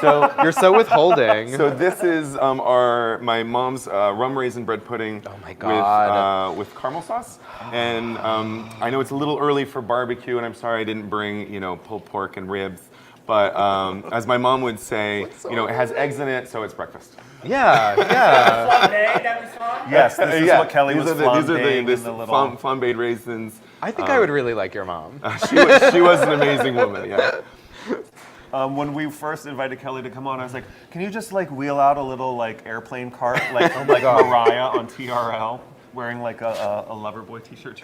[SPEAKER 3] So you're so withholding.
[SPEAKER 9] So this is my mom's rum raisin bread pudding.
[SPEAKER 3] Oh my God.
[SPEAKER 9] With caramel sauce. And I know it's a little early for barbecue, and I'm sorry I didn't bring pulled pork and ribs. But as my mom would say, it has eggs in it, so it's breakfast.
[SPEAKER 3] yeah.
[SPEAKER 2] Flambe that we saw?
[SPEAKER 4] Yes, this is what Kelly was
[SPEAKER 9] These are
[SPEAKER 4] flambeing
[SPEAKER 9] the
[SPEAKER 4] in the little...
[SPEAKER 9] flambéed raisins.
[SPEAKER 3] I think I would really like your mom.
[SPEAKER 9] She was an amazing woman. Yeah.
[SPEAKER 4] When we first invited Kelly to come on, I was like, can you just wheel out a little airplane cart like Mariah on TRL, wearing a Loverboy t-shirt?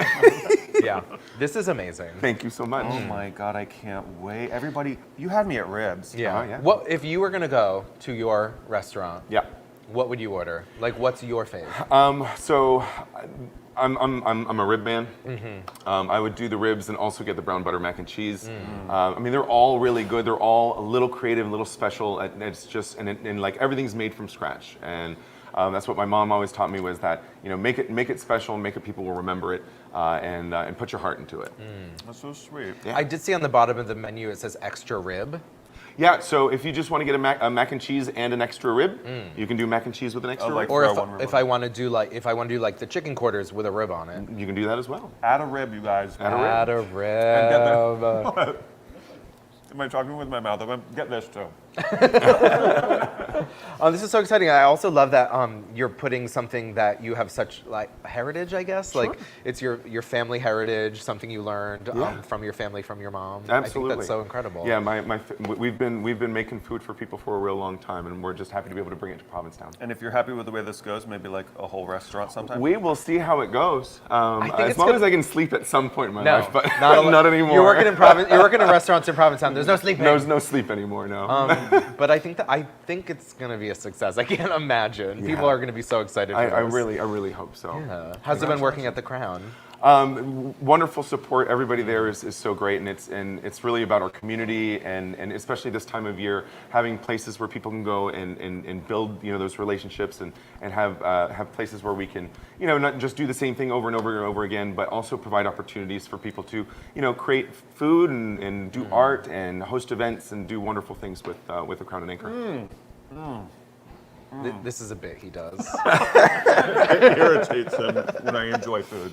[SPEAKER 3] Yeah. This is amazing.
[SPEAKER 9] Thank you so much.
[SPEAKER 4] Oh my God, I can't wait. Everybody, you had me at ribs.
[SPEAKER 3] Yeah.
[SPEAKER 9] Oh, yeah.
[SPEAKER 3] What if you were gonna go to your restaurant?
[SPEAKER 9] Yeah.
[SPEAKER 3] What would you order? What's your fave?
[SPEAKER 9] So I'm a rib man. I would do the ribs and also get the brown butter mac and cheese. I mean, they're all really good. They're all a little creative, a little special. And it's just and everything's made from scratch. And that's what my mom always taught me was that make it special, make it people will remember it, and put your heart into it.
[SPEAKER 4] That's so sweet.
[SPEAKER 9] Yeah.
[SPEAKER 3] I did see on the bottom of the menu it says extra rib.
[SPEAKER 9] Yeah, so if you just want to get a mac and cheese and an extra rib, you can do mac and cheese with an extra
[SPEAKER 4] like-
[SPEAKER 9] rib.
[SPEAKER 3] Or
[SPEAKER 4] Throw one rib
[SPEAKER 3] if
[SPEAKER 4] on
[SPEAKER 3] I want to do the chicken quarters with a rib on it.
[SPEAKER 9] You can do that as well.
[SPEAKER 4] Add a rib, you guys.
[SPEAKER 9] Add a rib.
[SPEAKER 3] Add a rib.
[SPEAKER 4] Am I talking with my mouth? Get this too.
[SPEAKER 3] Oh, this is so exciting. I also love that you're putting something that you have such heritage, I guess.
[SPEAKER 9] Sure.
[SPEAKER 3] It's your family heritage, something you learned from your family, from your mom.
[SPEAKER 9] Absolutely.
[SPEAKER 3] I think that's so incredible.
[SPEAKER 9] Yeah, we've been making food for people for a real long time, and we're just happy to be able to bring it to Provincetown.
[SPEAKER 4] And if you're happy with the way this goes, maybe a whole restaurant sometime.
[SPEAKER 9] We will see how it goes.
[SPEAKER 3] think
[SPEAKER 9] As
[SPEAKER 3] it's
[SPEAKER 9] long
[SPEAKER 3] gonna-
[SPEAKER 9] as I can sleep at some point in my
[SPEAKER 3] No,
[SPEAKER 9] life, but
[SPEAKER 3] not,
[SPEAKER 9] not anymore.
[SPEAKER 3] You're working in restaurants in Provincetown. There's no sleeping.
[SPEAKER 9] There's no sleep anymore. No.
[SPEAKER 3] But I think it's gonna be a success. I can't imagine. People
[SPEAKER 9] Yeah.
[SPEAKER 3] are gonna be so excited. For
[SPEAKER 9] I
[SPEAKER 3] this.
[SPEAKER 9] really hope so.
[SPEAKER 3] Yeah. How's it been working at the Crown?
[SPEAKER 9] Wonderful support. Everybody there is so great, and it's really about our community, and especially this time of year, having places where people can go and build those relationships and have places where we can not just do the same thing over and over and over again, but also provide opportunities for people to create food and do art and host events and do wonderful things with the Crown and Anchor.
[SPEAKER 3] This is a bit he does.
[SPEAKER 4] It irritates him when I enjoy food.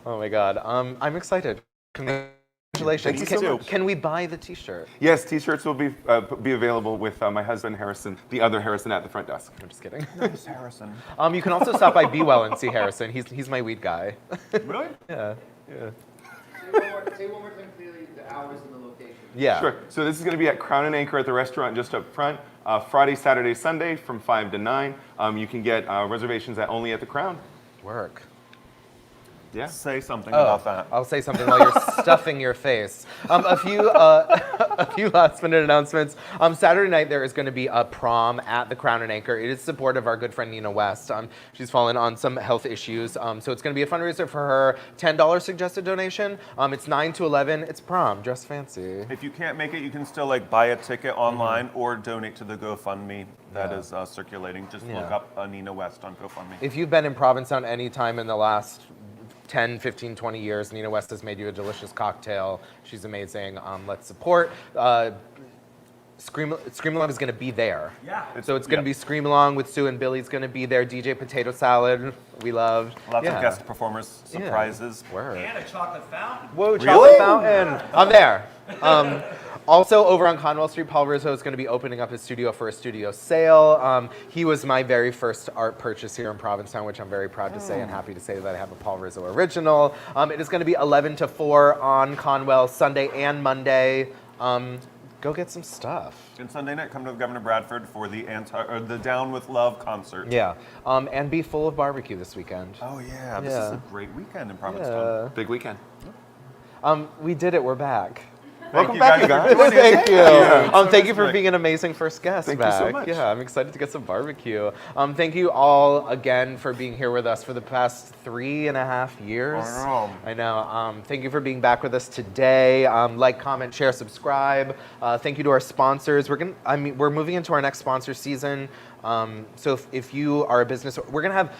[SPEAKER 3] Oh my God. I'm excited. Congratulations.
[SPEAKER 9] Thank you so much.
[SPEAKER 3] Can we buy the t-shirt?
[SPEAKER 9] Yes, t-shirts will be available with my husband Harrison, the other Harrison at the front desk.
[SPEAKER 3] I'm just kidding.
[SPEAKER 4] Nice, Harrison.
[SPEAKER 3] You can also stop by Be Well and see Harrison. He's my weed guy.
[SPEAKER 4] Really?
[SPEAKER 3] Yeah.
[SPEAKER 5] Say one more time clearly the hours and the location.
[SPEAKER 3] Yeah.
[SPEAKER 9] Sure. So this is going to be at Crown and Anchor at the restaurant just up front. Friday, Saturday, Sunday from 5 to 9. You can get reservations only at the Crown.
[SPEAKER 3] Work.
[SPEAKER 9] Yeah.
[SPEAKER 4] Say something about that.
[SPEAKER 3] I'll say something while you're stuffing your face. A few last-minute announcements. Saturday night there is going to be a prom at the Crown and Anchor. It is support of our good friend Nina West. She's fallen on some health issues, so it's going to be a fundraiser for her. $10 suggested donation. It's 9 to 11. It's prom. Dress fancy.
[SPEAKER 4] If you can't make it, you can still buy a ticket online or donate to the GoFundMe that is circulating. Just look up Nina West on GoFundMe.
[SPEAKER 3] If you've been in Provincetown any time in the last 10, 15, 20 years, Nina West has made you a delicious cocktail. She's amazing. Let's support. Scream Along is going to be there.
[SPEAKER 2] Yeah.
[SPEAKER 3] So it's going to be Scream Along with Sue and Billy's going to be there. DJ Potato Salad, we loved.
[SPEAKER 4] Lots of guest performers, surprises.
[SPEAKER 3] Word.
[SPEAKER 2] And a chocolate fountain.
[SPEAKER 3] Whoa, chocolate fountain. I'm there. Also, over on Conwell Street, Paul Rizzo is going to be opening up his studio for a studio sale. He was my very first art purchase here in Provincetown, which I'm very proud to say and happy to say that I have a Paul Rizzo original. It is going to be 11 to 4 on Conwell, Sunday and Monday. Go get some stuff.
[SPEAKER 4] And Sunday night, come to Governor Bradford for the the Down with Love concert.
[SPEAKER 3] Yeah, and be full of barbecue this weekend.
[SPEAKER 4] Oh yeah, this is a great weekend in Provincetown.
[SPEAKER 3] Yeah.
[SPEAKER 9] Big weekend.
[SPEAKER 3] We did it. We're back.
[SPEAKER 9] Welcome back, you guys.
[SPEAKER 3] Thank you.
[SPEAKER 4] Yeah.
[SPEAKER 3] Thank you for being an amazing first guest.
[SPEAKER 9] Thank you
[SPEAKER 3] back.
[SPEAKER 9] so much.
[SPEAKER 3] Yeah, I'm excited to get some barbecue. Thank you all again for being here with us for the past 3.5 years. I know. Thank you for being back with us today. Like, comment, share, subscribe. Thank you to our sponsors. We're moving into our next sponsor season. So if you are a business, we're going to have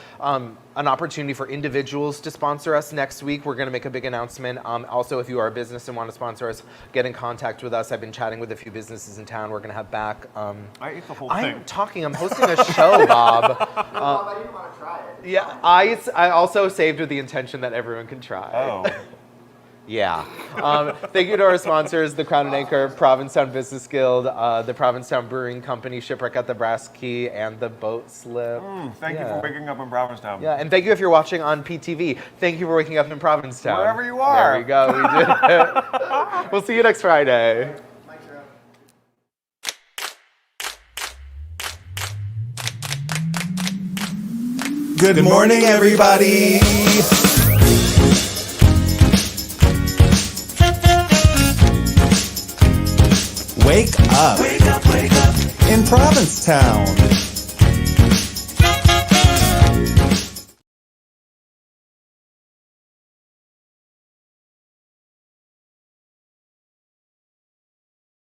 [SPEAKER 3] an opportunity for individuals to sponsor us next week. We're going to make a big announcement. Also, if you are a business and want to sponsor us, get in contact with us. I've been chatting with a few businesses in town. We're going to have back.
[SPEAKER 4] I ate the whole thing.
[SPEAKER 3] I'm hosting a show, Bob.
[SPEAKER 5] I didn't want to try it.
[SPEAKER 3] Yeah, I also saved with the intention that everyone can try.
[SPEAKER 4] Oh.
[SPEAKER 3] Yeah. Thank you to our sponsors, the Crown and Anchor, Provincetown Business Guild, the Provincetown Brewing Company, Shipwreck at the Brass Key, and the Boat Slip.
[SPEAKER 4] Thank you for waking up in Provincetown.
[SPEAKER 3] Yeah, and thank you if you're watching on PTV. Thank you for waking up in Provincetown.
[SPEAKER 4] Wherever you are.
[SPEAKER 3] There we go. We did it. We'll see you next Friday.
[SPEAKER 10] Good morning, everybody. Wake up. Wake up, wake up. In Provincetown.